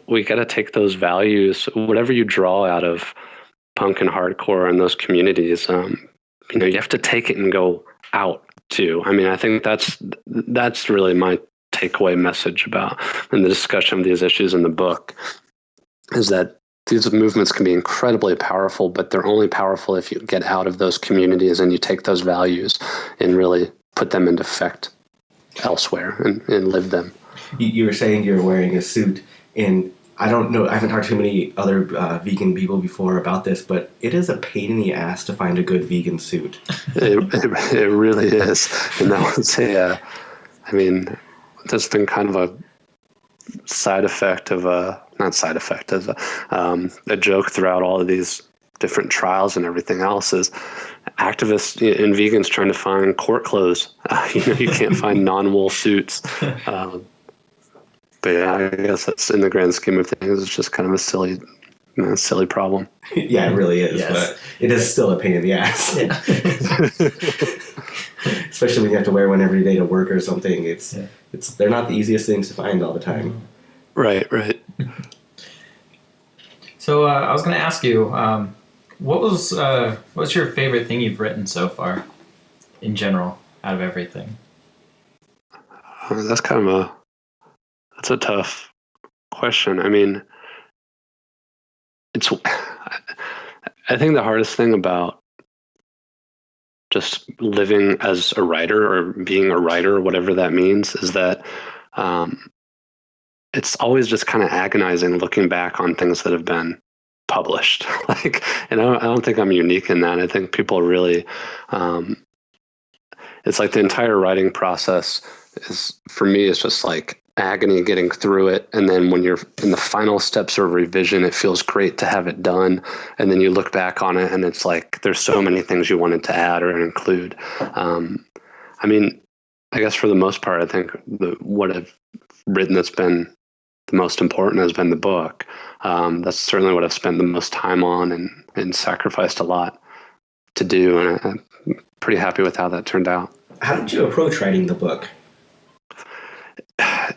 Speaker 3: we got to take those values, whatever you draw out of punk and hardcore and those communities, you have to take it and go out too. I mean, I think that's really my takeaway message about in the discussion of these issues in the book, is that these movements can be incredibly powerful, but they're only powerful if you get out of those communities and you take those values and really put them into effect elsewhere and live them.
Speaker 2: You were saying you're wearing a suit, and I don't know, I haven't talked to many other vegan people before about this, but it is a pain in the ass to find a good vegan suit.
Speaker 3: It really is. And that was that's been kind of a side effect of a joke throughout all of these different trials and everything else, is activists and vegans trying to find court clothes. You can't find non-wool suits. But yeah, I guess that's, in the grand scheme of things, it's just kind of a silly problem.
Speaker 2: Yeah, it really is.
Speaker 1: Yes.
Speaker 2: But it is still a pain in the ass.
Speaker 1: Yeah.
Speaker 2: Especially when you have to wear one every day to work or something. They're not the easiest things to find all the time.
Speaker 3: Right.
Speaker 1: So I was going to ask you, what's your favorite thing you've written so far, in general, out of everything?
Speaker 3: That's a tough question. I mean, I think the hardest thing about just living as a writer or being a writer, whatever that means, is that it's always just kind of agonizing looking back on things that have been published. And I don't think I'm unique in that. I think people really, it's like the entire writing process for me, is just like agony getting through it. And then when you're in the final steps of revision, it feels great to have it done. And then you look back on it and it's like, there's so many things you wanted to add or include. I guess for the most part, I think what I've written that's been the most important has been the book. That's certainly what I've spent the most time on and sacrificed a lot to do. And I'm pretty happy with how that turned out.
Speaker 2: How did you approach writing the book?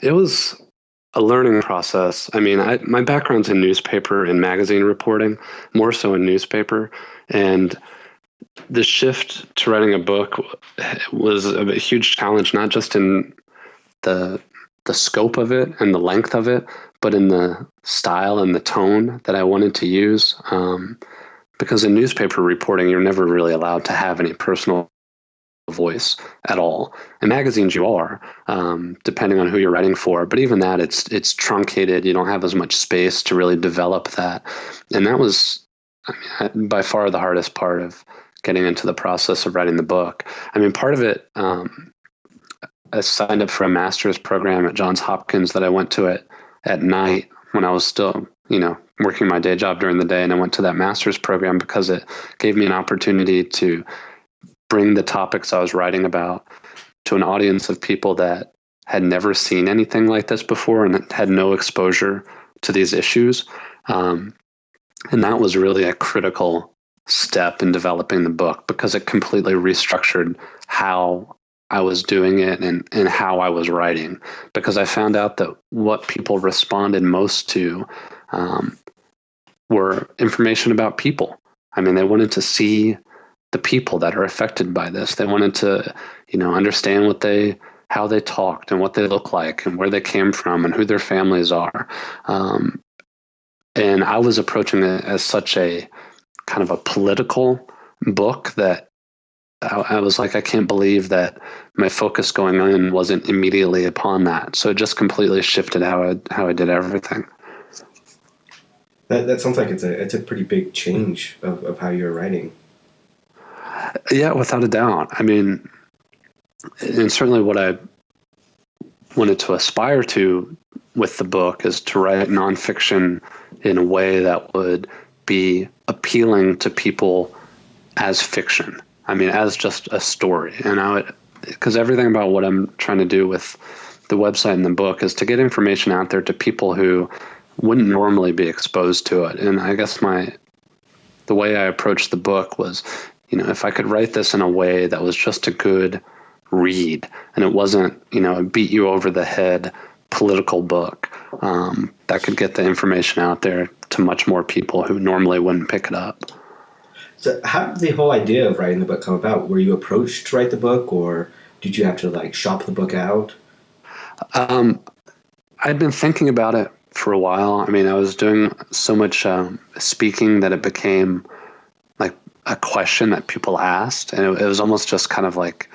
Speaker 3: It was a learning process. I mean, my background's in newspaper and magazine reporting, more so in newspaper. And the shift to writing a book was a huge challenge, not just in the scope of it and the length of it, but in the style and the tone that I wanted to use. Because in newspaper reporting, you're never really allowed to have any personal voice at all. In magazines you are, depending on who you're writing for, but even that, it's truncated. You don't have as much space to really develop that. And that was by far the hardest part of getting into the process of writing the book. I mean, part of it, I signed up for a master's program at Johns Hopkins that I went to at night when I was still, working my day job during the day. And I went to that master's program because it gave me an opportunity to bring the topics I was writing about to an audience of people that had never seen anything like this before and had no exposure to these issues. And that was really a critical step in developing the book, because it completely restructured how I was doing it and how I was writing, because I found out that what people responded most to were information about people. I mean, they wanted to see the people that are affected by this. They wanted to, understand how they talked and what they look like and where they came from and who their families are. And I was approaching it as such a kind of a political book that I was like, I can't believe that my focus going in wasn't immediately upon that. So it just completely shifted how I did everything.
Speaker 2: That sounds like it's a pretty big change of how you're writing.
Speaker 3: Yeah, without a doubt. I mean, and certainly what I wanted to aspire to with the book is to write nonfiction in a way that would be appealing to people as fiction. I mean, as just a story. And because everything about what I'm trying to do with the website and the book is to get information out there to people who wouldn't normally be exposed to it. And I guess the way I approached the book was, if I could write this in a way that was just a good read, and it wasn't, a beat you over the head political book, that could get the information out there to much more people who normally wouldn't pick it up.
Speaker 2: So how did the whole idea of writing the book come about? Were you approached to write the book, or did you have to shop the book out?
Speaker 3: I'd been thinking about it for a while. I mean, I was doing so much speaking that it became like a question that people asked. And it was almost just kind of like,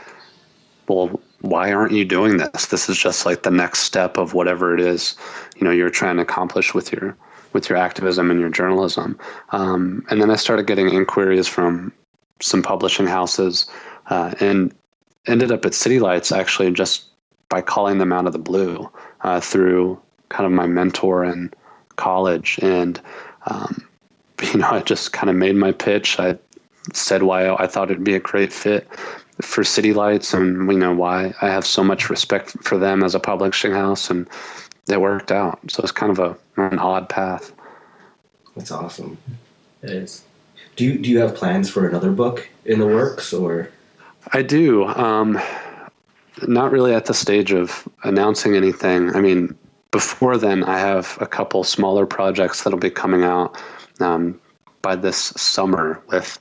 Speaker 3: well, why aren't you doing this? This is just like the next step of whatever it is, you're trying to accomplish with your activism and your journalism. And then I started getting inquiries from some publishing houses, and ended up at City Lights actually just by calling them out of the blue, through kind of my mentor in college. And, I just kind of made my pitch. I said why I thought it'd be a great fit for City Lights, and why I have so much respect for them as a publishing house, and it worked out. So it's kind of an odd path.
Speaker 2: That's awesome.
Speaker 1: It is.
Speaker 2: Do you have plans for another book in the works, or?
Speaker 3: I do. Not really at the stage of announcing anything. I mean, before then, I have a couple smaller projects that'll be coming out by this summer with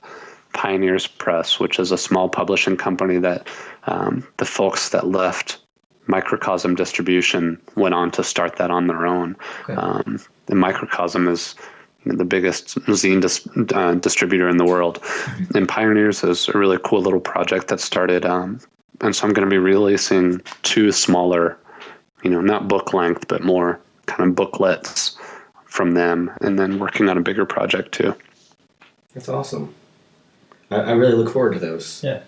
Speaker 3: Pioneers Press, which is a small publishing company that the folks that left Microcosm Distribution went on to start that on their own.
Speaker 1: Okay.
Speaker 3: And Microcosm is the biggest zine distributor in the world. Mm-hmm. And Pioneers is a really cool little project that started. And so I'm going to be releasing 2 smaller, not book length, but more kind of booklets from them, and then working on a bigger project too.
Speaker 2: That's awesome. I really look forward to those.
Speaker 1: Yeah.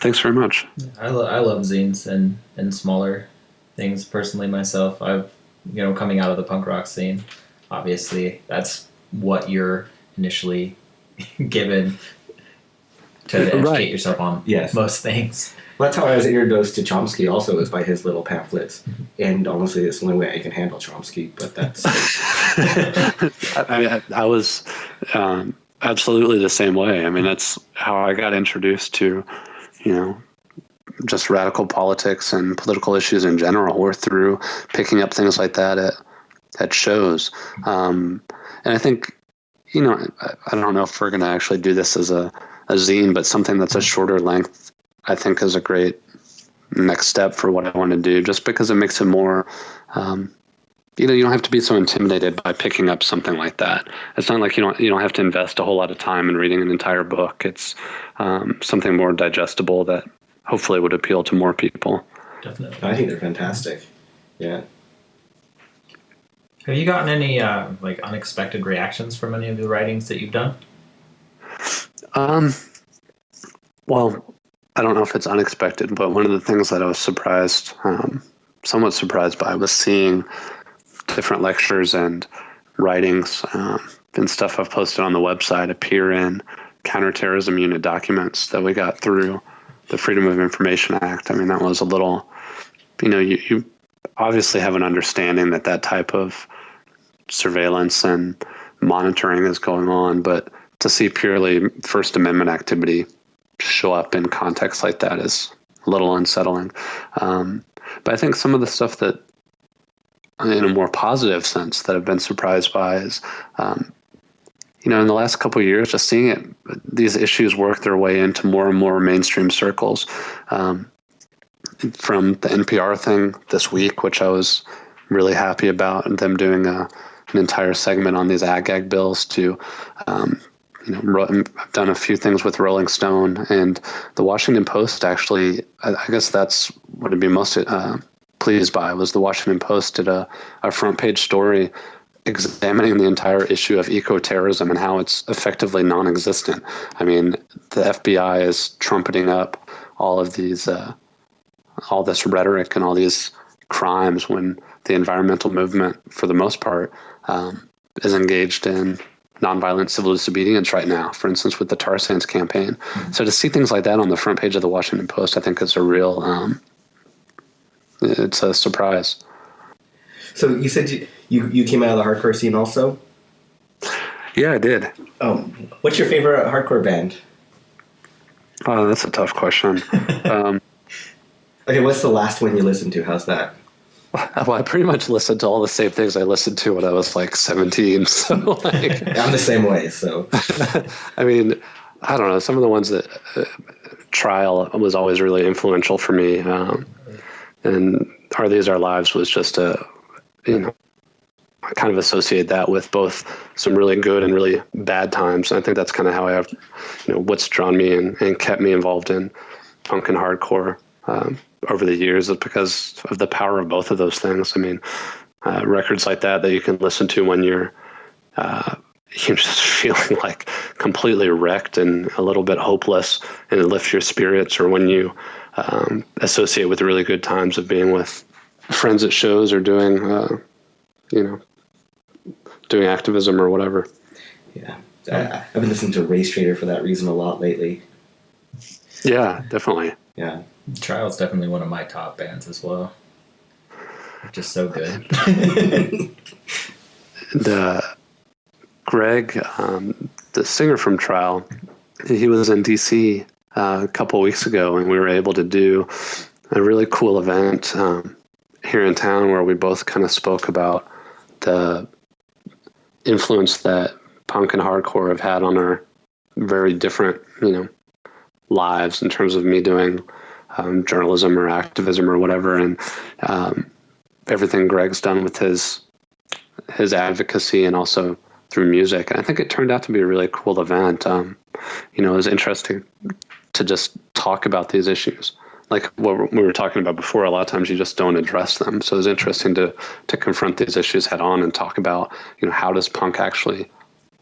Speaker 3: Thanks very much.
Speaker 1: I love zines and smaller things personally myself. I've, coming out of the punk rock scene, obviously that's what you're initially given to educate yourself on.
Speaker 2: Yes.
Speaker 1: Most things.
Speaker 2: Well, that's how I was introduced to Chomsky also, was by his little pamphlets. Mm-hmm. And honestly, it's the only way I can handle Chomsky, but that's...
Speaker 3: I was absolutely the same way. I mean, that's how I got introduced to, just radical politics and political issues in general, or through picking up things like that at shows. And I think, I don't know if we're going to actually do this as a zine, but something that's a shorter length, I think, is a great next step for what I want to do, just because it makes it more, you don't have to be so intimidated by picking up something like that. It's not like you don't have to invest a whole lot of time in reading an entire book. It's something more digestible that hopefully would appeal to more people.
Speaker 1: Definitely.
Speaker 2: I think they're fantastic. Yeah.
Speaker 1: Have you gotten any unexpected reactions from any of the writings that you've done?
Speaker 3: Well, I don't know if it's unexpected, but one of the things that I was somewhat surprised by, was seeing different lectures and writings and stuff I've posted on the website appear in counterterrorism unit documents that we got through the Freedom of Information Act. I mean, that was a little, you obviously have an understanding that type of surveillance and monitoring is going on, but to see purely First Amendment activity show up in context like that is a little unsettling. But I think some of the stuff that, in a more positive sense, that I've been surprised by is, in the last couple of years, just seeing these issues work their way into more and more mainstream circles. From the NPR thing this week, which I was really happy about, and them doing an entire segment on these ag bills, to I've done a few things with Rolling Stone, and the Washington Post actually, I guess that's what I'd be most pleased by, was the Washington Post did a front page story examining the entire issue of eco-terrorism and how it's effectively non-existent. I mean, the FBI is trumpeting up all of these, all this rhetoric and all these crimes, when the environmental movement, for the most part, is engaged in nonviolent civil disobedience right now, for instance, with the tar sands campaign. So to see things like that on the front page of the Washington Post, I think is a real, it's a surprise.
Speaker 2: So you said you came out of the hardcore scene also?
Speaker 3: Yeah, I did.
Speaker 2: What's your favorite hardcore band?
Speaker 3: Oh, that's a tough question.
Speaker 2: Okay, what's the last one you listened to? How's that?
Speaker 3: Well, I pretty much listened to all the same things I listened to when I was like 17. So, like,
Speaker 2: I'm the same way. So,
Speaker 3: I mean, I don't know. Some of the ones that Trial was always really influential for me, and Are These Our Lives was just I kind of associate that with both some really good and really bad times. And I think that's kind of how I have, what's drawn me and kept me involved in punk and hardcore over the years is because of the power of both of those things. I mean, records like that you can listen to when you're just feeling like completely wrecked and a little bit hopeless, and it lifts your spirits, or when you associate with really good times of being with friends at shows or doing activism or whatever.
Speaker 2: Yeah. I've been listening to Race Trader for that reason a lot lately.
Speaker 3: Yeah, definitely.
Speaker 2: Yeah.
Speaker 1: Trial's definitely one of my top bands as well. They're just so good.
Speaker 3: Greg, the singer from Trial, he was in DC a couple weeks ago, and we were able to do a really cool event here in town where we both kind of spoke about the influence that punk and hardcore have had on our very different, lives, in terms of me doing journalism or activism or whatever, and everything Greg's done with his advocacy and also through music. And I think it turned out to be a really cool event. It was interesting to just talk about these issues. Like what we were talking about before, a lot of times you just don't address them. So it was interesting to confront these issues head on and talk about, how does punk actually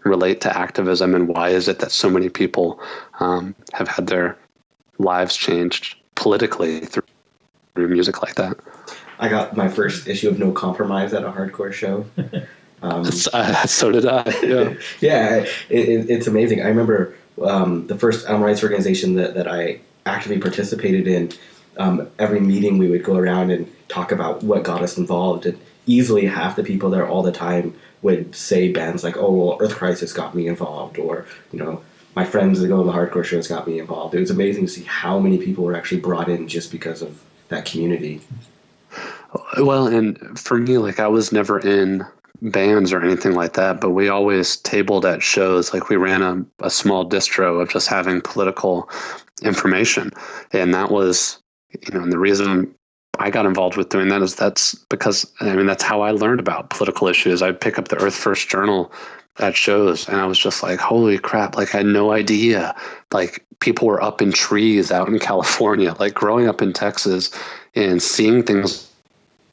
Speaker 3: relate to activism, and why is it that so many people have had their lives changed politically through music like that.
Speaker 2: I got my first issue of No Compromise at a hardcore show.
Speaker 3: So did I. Yeah.
Speaker 2: Yeah, it's amazing. I remember the first animal rights organization that I actively participated in. Every meeting we would go around and talk about what got us involved, and easily half the people there all the time would say bands like, "Oh, well, Earth Crisis got me involved," or my friends that go to the hardcore shows got me involved. It was amazing to see how many people were actually brought in just because of that community.
Speaker 3: Well, and for me, like, I was never in bands or anything like that, but we always tabled at shows. Like, we ran a small distro of just having political information. And that was, and the reason I got involved with doing that is that's because, that's how I learned about political issues. I'd pick up the Earth First Journal at shows, and I was just like, holy crap, like, I had no idea. Like, people were up in trees out in California, like, growing up in Texas and seeing things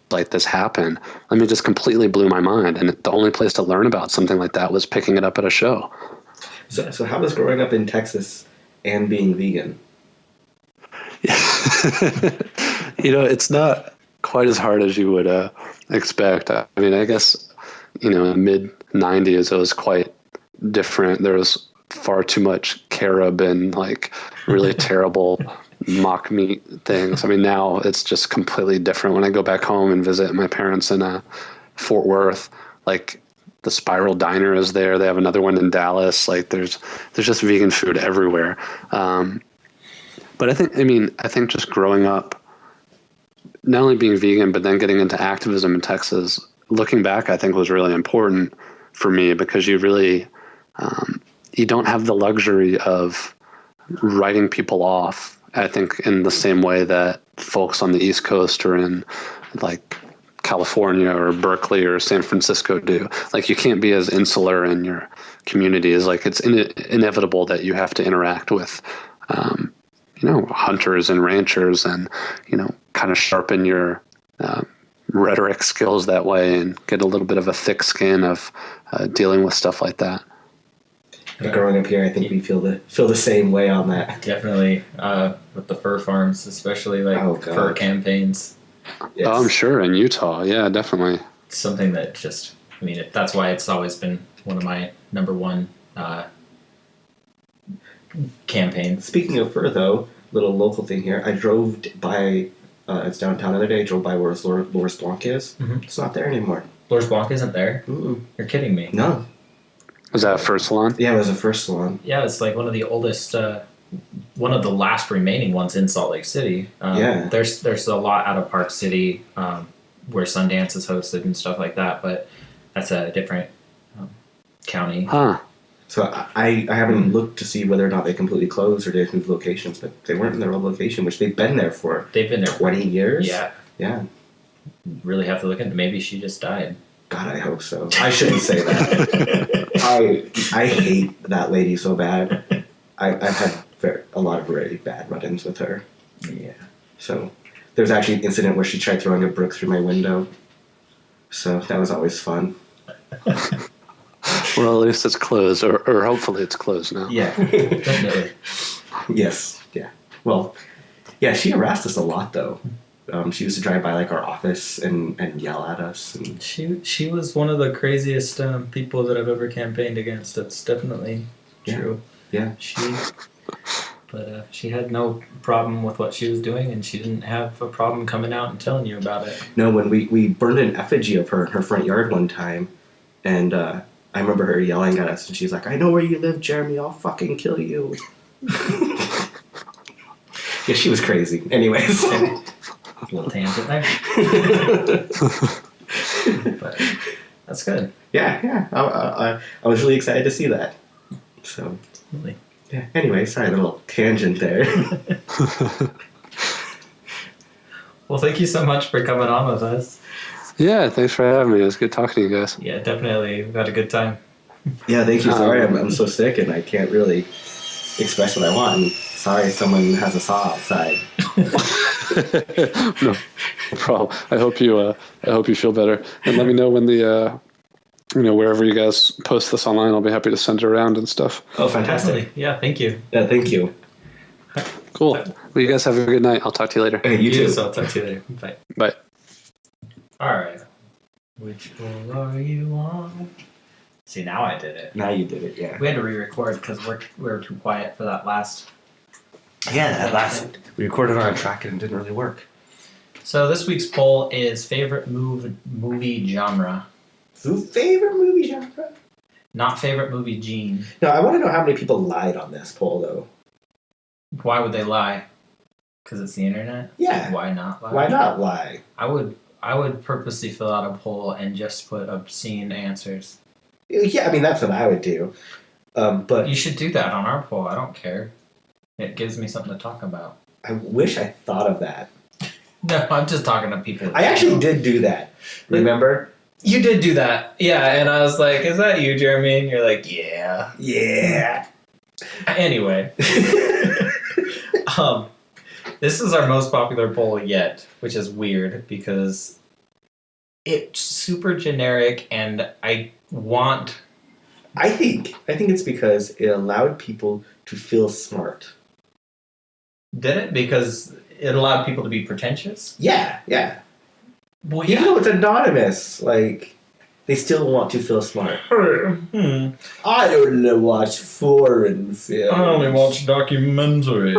Speaker 3: like this happen. I mean, just completely blew my mind. And the only place to learn about something like that was picking it up at a show.
Speaker 2: So how was growing up in Texas and being vegan?
Speaker 3: It's not quite as hard as you would expect. I mean, I guess, in the mid-90s, it was quite different. There was far too much carob and, like, really terrible mock meat things. I mean, now it's just completely different. When I go back home and visit my parents in Fort Worth, like, the Spiral Diner is there. They have another one in Dallas. Like, there's just vegan food everywhere. But I think just growing up, not only being vegan, but then getting into activism in Texas, looking back, I think was really important for me, because you really, you don't have the luxury of writing people off, I think, in the same way that folks on the East Coast or in, like, California or Berkeley or San Francisco do. Like, you can't be as insular in your communities. Like, it's inevitable that you have to interact with, hunters and ranchers, and, kind of sharpen your rhetoric skills that way and get a little bit of a thick skin of dealing with stuff like that.
Speaker 2: Growing up here, I think we feel the same way on that.
Speaker 1: Definitely, with the fur farms, especially, like, fur campaigns.
Speaker 2: Yes.
Speaker 3: Oh, I'm sure in Utah, yeah, definitely.
Speaker 1: Something that just, that's why it's always been one of my number one campaigns.
Speaker 2: Speaking of fur, though, little local thing here. I drove by. It's downtown the other day. I drove by where Loris Blanc is.
Speaker 1: Mhm.
Speaker 2: It's not there anymore.
Speaker 1: Loris Blanc isn't there?
Speaker 2: Mm-mm.
Speaker 1: You're kidding me.
Speaker 2: No.
Speaker 3: Was that first salon?
Speaker 2: Yeah, it was the first salon.
Speaker 1: Yeah, it's like one of the oldest, one of the last remaining ones in Salt Lake City.
Speaker 2: Yeah.
Speaker 1: There's a lot out of Park City where Sundance is hosted and stuff like that, but that's a different county.
Speaker 3: Huh.
Speaker 2: So I haven't looked to see whether or not they completely closed or they've moved locations, but they weren't in their old location, which they've been there for
Speaker 1: They've been there
Speaker 2: 20 years.
Speaker 1: Yeah,
Speaker 2: Yeah.
Speaker 1: really have to look into. Maybe she just died.
Speaker 2: God, I hope so. I shouldn't say that. I hate that lady so bad. I've had a lot of very bad run-ins with her.
Speaker 1: Yeah.
Speaker 2: So there was actually an incident where she tried throwing a brick through my window. So that was always fun.
Speaker 3: Well, at least it's closed, or hopefully it's closed now.
Speaker 1: Yeah, definitely.
Speaker 2: Yes. Yeah. Well, yeah, she harassed us a lot, though. She used to drive by like our office and yell at us. And
Speaker 1: She was one of the craziest people that I've ever campaigned against. That's definitely true.
Speaker 2: Yeah.
Speaker 1: But she had no problem with what she was doing, and she didn't have a problem coming out and telling you about it.
Speaker 2: No, when we burned an effigy of her in her front yard one time, and I remember her yelling at us, and she's like, "I know where you live, Jeremy. I'll fucking kill you." Yeah, she was crazy. Anyways.
Speaker 1: Little tangent there. But that's good.
Speaker 2: Yeah. I was really excited to see that. So,
Speaker 1: Really.
Speaker 2: yeah. Anyway, sorry, a little tangent there.
Speaker 1: Well, thank you so much for coming on with us.
Speaker 3: Yeah, thanks for having me. It was good talking to you guys.
Speaker 1: Yeah, definitely. We've had a good time.
Speaker 2: Yeah, thank you. Sorry, I'm so sick and I can't really express what I want. And sorry, someone has a saw outside.
Speaker 3: No problem. I hope you feel better. And let me know when the wherever you guys post this online, I'll be happy to send it around and stuff.
Speaker 2: Oh, fantastic.
Speaker 1: Definitely. Yeah, thank you.
Speaker 2: Yeah, thank you.
Speaker 3: Cool. Well, you guys have a good night. I'll talk to you later.
Speaker 2: Hey, you too.
Speaker 1: So I'll talk to you later. Bye.
Speaker 3: Bye.
Speaker 1: All right. Which roll are you on? See, now I did it.
Speaker 2: Now you did it, yeah.
Speaker 1: We had to re-record because we were too quiet for that last.
Speaker 2: Yeah, that last. We recorded on a track and it didn't really work.
Speaker 1: So this week's poll is favorite movie genre,
Speaker 2: Favorite movie genre?
Speaker 1: not favorite movie gene.
Speaker 2: No, I want to know how many people lied on this poll, though.
Speaker 1: Why would they lie? Because it's the internet.
Speaker 2: Yeah.
Speaker 1: Why not lie?
Speaker 2: Why not lie?
Speaker 1: I would purposely fill out a poll and just put obscene answers.
Speaker 2: Yeah, I mean, that's what I would do. But
Speaker 1: You should do that on our poll. I don't care. It gives me something to talk about.
Speaker 2: I wish I thought of that.
Speaker 1: No, I'm just talking to people.
Speaker 2: I actually did do that. Remember?
Speaker 1: You did do that. Yeah, and I was like, is that you, Jeremy? And you're like, yeah.
Speaker 2: Yeah.
Speaker 1: Anyway. This is our most popular poll yet, which is weird because it's super generic and I
Speaker 2: think it's because it allowed people to feel smart.
Speaker 1: Did it? Because it allowed people to be pretentious?
Speaker 2: Yeah.
Speaker 1: Well,
Speaker 2: Even though it's anonymous, like, they still want to feel smart. I only watch foreign films.
Speaker 1: I only watch documentaries.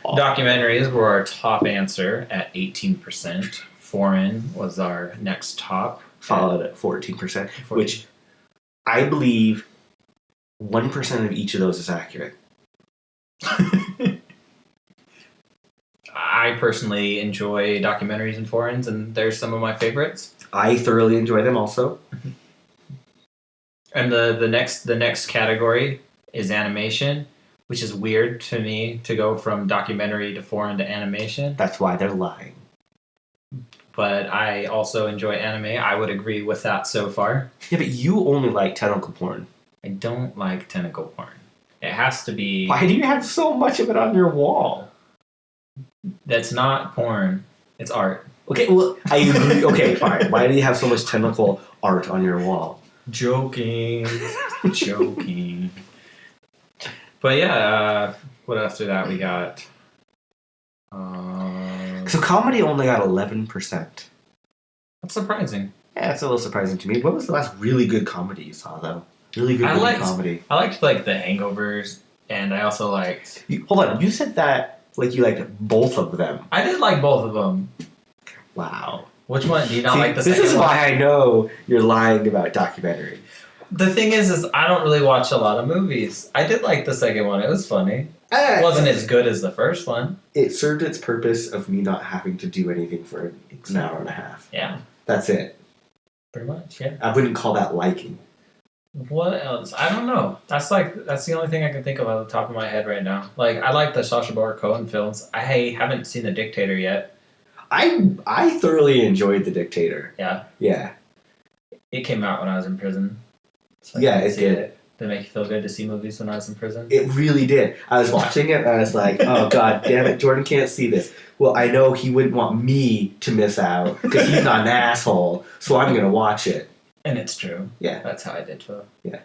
Speaker 1: Documentaries were our top answer at 18%. Foreign was our next top.
Speaker 2: Followed at 14%, which I believe 1% of each of those is accurate.
Speaker 1: I personally enjoy documentaries and foreigns, and they're some of my favorites.
Speaker 2: I thoroughly enjoy them also.
Speaker 1: And the next category is animation, which is weird to me to go from documentary to foreign to animation.
Speaker 2: That's why they're lying.
Speaker 1: But I also enjoy anime. I would agree with that so far.
Speaker 2: Yeah, but you only like tentacle porn.
Speaker 1: I don't like tentacle porn. It has to be...
Speaker 2: Why do you have so much of it on your wall?
Speaker 1: That's not porn. It's art.
Speaker 2: Okay, well, I agree. Okay, fine. Why do you have so much tentacle art on your wall?
Speaker 1: Joking. Joking. But yeah, what after that we got?
Speaker 2: So comedy only got 11%.
Speaker 1: That's surprising.
Speaker 2: Yeah, that's a little surprising to me. What was the last really good comedy you saw, though? Really good movie comedy.
Speaker 1: I liked like The Hangovers, and I also liked.
Speaker 2: Hold on, you said that like you liked both of them.
Speaker 1: I did like both of them.
Speaker 2: Wow.
Speaker 1: Which one do you not
Speaker 2: See,
Speaker 1: like? The
Speaker 2: this
Speaker 1: second
Speaker 2: is
Speaker 1: one?
Speaker 2: why I know you're lying about documentary.
Speaker 1: The thing is I don't really watch a lot of movies. I did like the second one. It was funny. It wasn't as good as the first one.
Speaker 2: It served its purpose of me not having to do anything for an hour and a half.
Speaker 1: Yeah,
Speaker 2: That's it.
Speaker 1: pretty much. Yeah.
Speaker 2: I wouldn't call that liking.
Speaker 1: What else? I don't know. That's the only thing I can think of off the top of my head right now. Like I like the Sacha Baron Cohen films. I haven't seen The Dictator yet.
Speaker 2: I thoroughly enjoyed The Dictator.
Speaker 1: Yeah.
Speaker 2: Yeah.
Speaker 1: It came out when I was in prison. So I
Speaker 2: Yeah,
Speaker 1: didn't
Speaker 2: it
Speaker 1: see
Speaker 2: did.
Speaker 1: Did it make you feel good to see movies when I was in prison?
Speaker 2: It really did. I was watching it and I was like, oh god damn it, Jordan can't see this. Well, I know he wouldn't want me to miss out because he's not an asshole, so I'm gonna watch it.
Speaker 1: And it's true.
Speaker 2: Yeah.
Speaker 1: That's how I did feel.
Speaker 2: Yeah.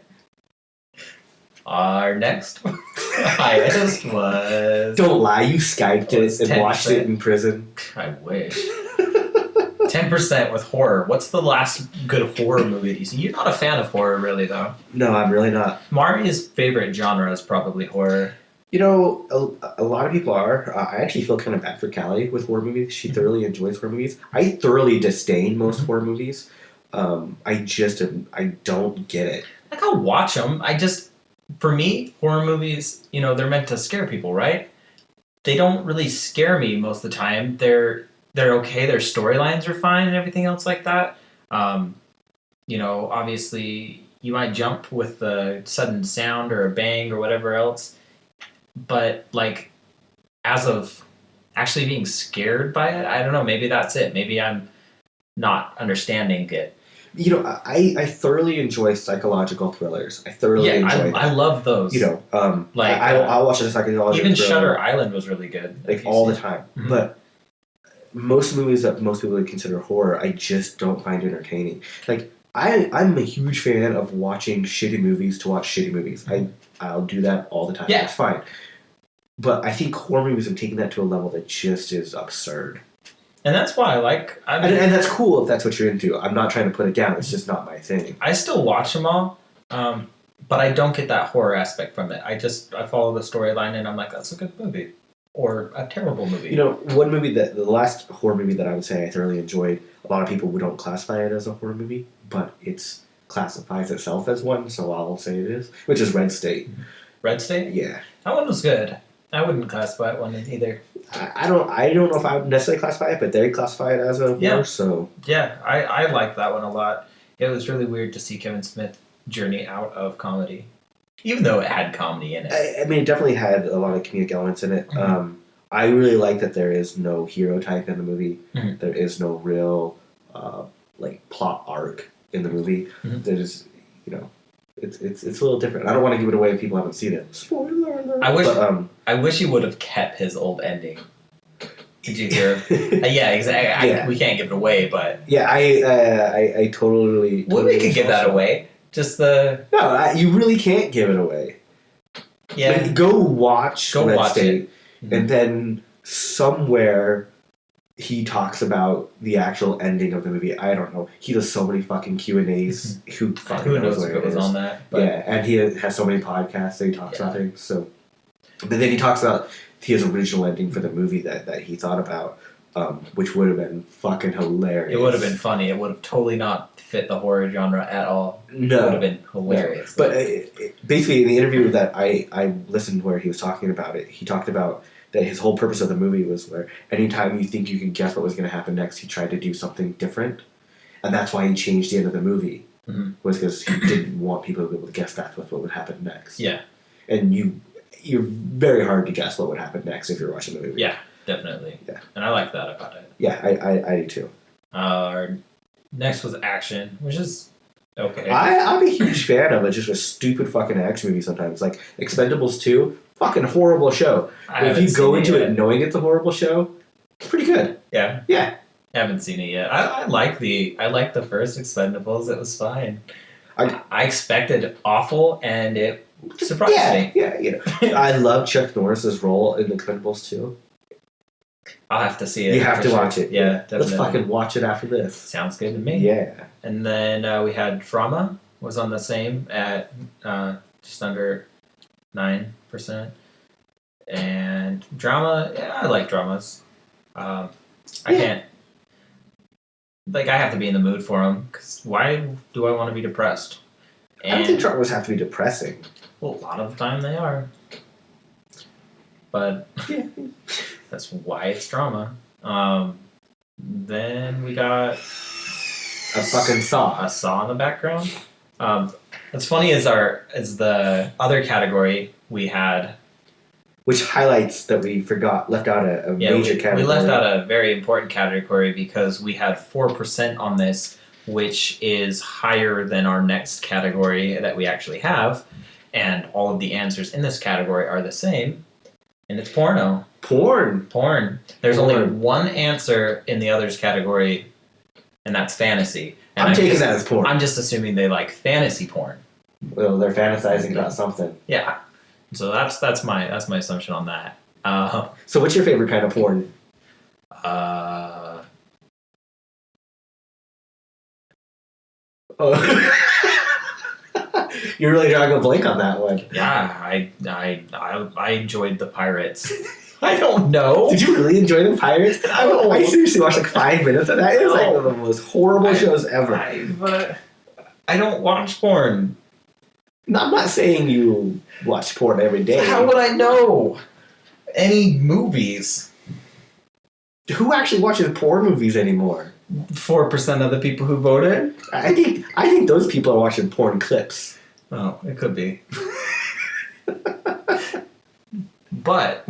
Speaker 1: Our next highest was.
Speaker 2: Don't lie, you Skyped
Speaker 1: It was
Speaker 2: it and watched
Speaker 1: 10%.
Speaker 2: it in prison.
Speaker 1: I wish. 10% with horror. What's the last good horror movie you see? You're not a fan of horror, really, though.
Speaker 2: No, I'm really not.
Speaker 1: Mari's favorite genre is probably horror.
Speaker 2: You know, a lot of people are. I actually feel kind of bad for Callie with horror movies. She thoroughly enjoys horror movies. I thoroughly disdain most horror movies. I don't get it.
Speaker 1: Like, I'll watch them. For me, horror movies, they're meant to scare people, right? They don't really scare me most of the time. They're okay. Their storylines are fine and everything else like that. Obviously, you might jump with a sudden sound or a bang or whatever else. But, like, as of actually being scared by it, I don't know. Maybe that's it. Maybe I'm not understanding it.
Speaker 2: You know, I thoroughly enjoy psychological thrillers. I thoroughly enjoy that.
Speaker 1: I love those.
Speaker 2: I'll watch a psychological
Speaker 1: even
Speaker 2: thriller,
Speaker 1: Shutter Island was really good.
Speaker 2: like all the time.
Speaker 1: Mhm.
Speaker 2: But most movies that most people would consider horror, I just don't find entertaining. Like I'm a huge fan of watching shitty movies to watch shitty movies. I'll do that all the time.
Speaker 1: Yeah.
Speaker 2: It's fine. But I think horror movies have taken that to a level that just is absurd.
Speaker 1: And that's why
Speaker 2: And that's cool if that's what you're into. I'm not trying to put it down. It's just not my thing.
Speaker 1: I still watch them all, but I don't get that horror aspect from it. I follow the storyline and I'm like, that's a good movie. Or a terrible movie.
Speaker 2: You know, one movie the last horror movie that I would say I thoroughly enjoyed, a lot of people don't classify it as a horror movie, but it classifies itself as one, so I'll say it is, which is Red State.
Speaker 1: Red State?
Speaker 2: Yeah.
Speaker 1: That one was good. I wouldn't classify it one either.
Speaker 2: I don't know if I would necessarily classify it, but they classify it as a horror, so...
Speaker 1: Yeah, I like that one a lot. It was really weird to see Kevin Smith journey out of comedy. Even though it had comedy in it.
Speaker 2: I mean, it definitely had a lot of comedic elements in it.
Speaker 1: Mhm.
Speaker 2: I really like that there is no hero type in the movie.
Speaker 1: Mhm.
Speaker 2: There is no real, plot arc in the movie.
Speaker 1: Mhm.
Speaker 2: There's, it's a little different. I don't want to give it away if people haven't seen it. Spoiler alert.
Speaker 1: I wish he would have kept his old ending. Did you hear? Yeah, exactly.
Speaker 2: Yeah.
Speaker 1: We can't give it away, but
Speaker 2: Yeah, I totally.
Speaker 1: we could give that away. Just the
Speaker 2: You really can't give it away.
Speaker 1: yeah.
Speaker 2: Like, go watch
Speaker 1: Go
Speaker 2: Red
Speaker 1: watch
Speaker 2: State,
Speaker 1: it.
Speaker 2: and then somewhere he talks about the actual ending of the movie. I don't know. He does so many fucking Q&As. Who fucking
Speaker 1: Who knows
Speaker 2: where
Speaker 1: if it was
Speaker 2: is.
Speaker 1: on that? But
Speaker 2: Yeah, and he has so many podcasts that he talks about
Speaker 1: Yeah.
Speaker 2: things. So, but then he talks about his original ending for the movie that he thought about, which would have been fucking hilarious.
Speaker 1: it would have been funny. It would have totally not fit the horror genre at all. It would
Speaker 2: No.
Speaker 1: have been hilarious.
Speaker 2: But basically, in the interview that I listened where he was talking about it, he talked about that his whole purpose of the movie was where anytime you think you can guess what was going to happen next, he tried to do something different. And that's why he changed the end of the movie, was because he didn't want people to be able to guess that's what would happen next.
Speaker 1: Yeah,
Speaker 2: And you're very hard to guess what would happen next if you're watching the movie.
Speaker 1: yeah, definitely.
Speaker 2: Yeah.
Speaker 1: And I like that about it.
Speaker 2: Yeah, I do too.
Speaker 1: Our next was action, which is okay.
Speaker 2: I'm a huge fan of it, just a stupid fucking action movie sometimes. Like Expendables 2, fucking horrible show.
Speaker 1: I
Speaker 2: But if
Speaker 1: haven't
Speaker 2: you go
Speaker 1: seen
Speaker 2: into
Speaker 1: yet.
Speaker 2: it knowing it's a horrible show, it's pretty good.
Speaker 1: Yeah,
Speaker 2: Yeah.
Speaker 1: I haven't seen it yet. I like the first Expendables. It was fine. I expected awful, and it surprised me.
Speaker 2: Yeah, I love Chuck Norris's role in The Expendables 2.
Speaker 1: I'll have to see it.
Speaker 2: You have
Speaker 1: for
Speaker 2: to
Speaker 1: sure.
Speaker 2: watch it.
Speaker 1: Yeah,
Speaker 2: Let's
Speaker 1: definitely.
Speaker 2: fucking watch it after this.
Speaker 1: Sounds good to me.
Speaker 2: Yeah.
Speaker 1: And then we had Drama was on the same at just under 9%. And Drama, yeah, I like dramas. I can't. Like, I have to be in the mood for them, because why do I want to be depressed?
Speaker 2: I don't think dramas have to be depressing.
Speaker 1: Well, a lot of the time they are. But that's why it's drama. Then we got
Speaker 2: A fucking Saw.
Speaker 1: a Saw in the background. What's funny is the other category we had.
Speaker 2: Which highlights that we left out a major category.
Speaker 1: We left out a very important category because we had 4% on this, which is higher than our next category that we actually have. And all of the answers in this category are the same. And it's porno.
Speaker 2: Porn.
Speaker 1: There's only
Speaker 2: Porn.
Speaker 1: one answer in the others category, and that's fantasy. And
Speaker 2: I'm taking that as porn.
Speaker 1: I'm just assuming they like fantasy porn.
Speaker 2: Well, they're fantasizing about something.
Speaker 1: Yeah. So that's my assumption on that.
Speaker 2: So what's your favorite kind of porn? Oh. You're really drawing a blank on that one.
Speaker 1: Yeah, I enjoyed the Pirates. I don't know.
Speaker 2: Did you really enjoy the Pirates? I seriously watched like 5 minutes of that. It was like one of the most horrible shows ever.
Speaker 1: I don't watch porn.
Speaker 2: No, I'm not saying you watch porn every day.
Speaker 1: How would I know any movies?
Speaker 2: Who actually watches porn movies anymore?
Speaker 1: 4% of the people who voted.
Speaker 2: I think those people are watching porn clips.
Speaker 1: Oh, it could be. But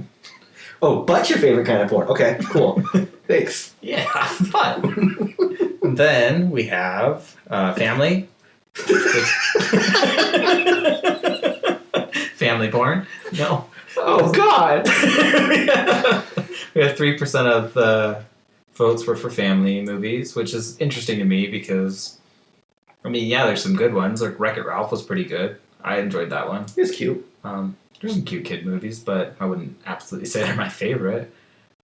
Speaker 2: But your favorite kind of porn. Okay, cool. Thanks.
Speaker 1: yeah, but then we have family. Family porn. No.
Speaker 2: Oh God.
Speaker 1: We have 3% of the votes were for family movies, which is interesting to me because, I mean, yeah, there's some good ones. Like Wreck-It Ralph was pretty good. I enjoyed that one.
Speaker 2: It's cute.
Speaker 1: There's some cute kid movies, but I wouldn't absolutely say they're my favorite.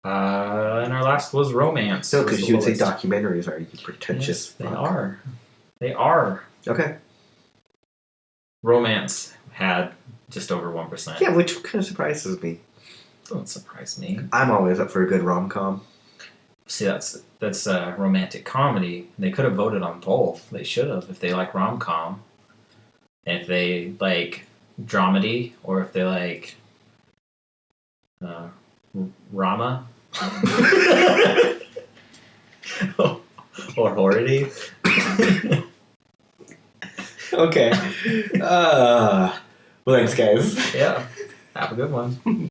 Speaker 1: And our last was romance.
Speaker 2: No,
Speaker 1: was
Speaker 2: because
Speaker 1: the
Speaker 2: you would say
Speaker 1: lowest.
Speaker 2: documentaries are you pretentious.
Speaker 1: Yes, they
Speaker 2: fuck.
Speaker 1: are. They are.
Speaker 2: Okay.
Speaker 1: Romance had just over 1%.
Speaker 2: Yeah, which kind of surprises me.
Speaker 1: Don't surprise me.
Speaker 2: I'm always up for a good rom-com.
Speaker 1: See, that's romantic comedy. They could have voted on both. They should have if they like rom-com. If they like dramedy, or if they like Rama. Or horrity.
Speaker 2: Okay. Well, thanks, guys.
Speaker 1: Yeah. Have a good one.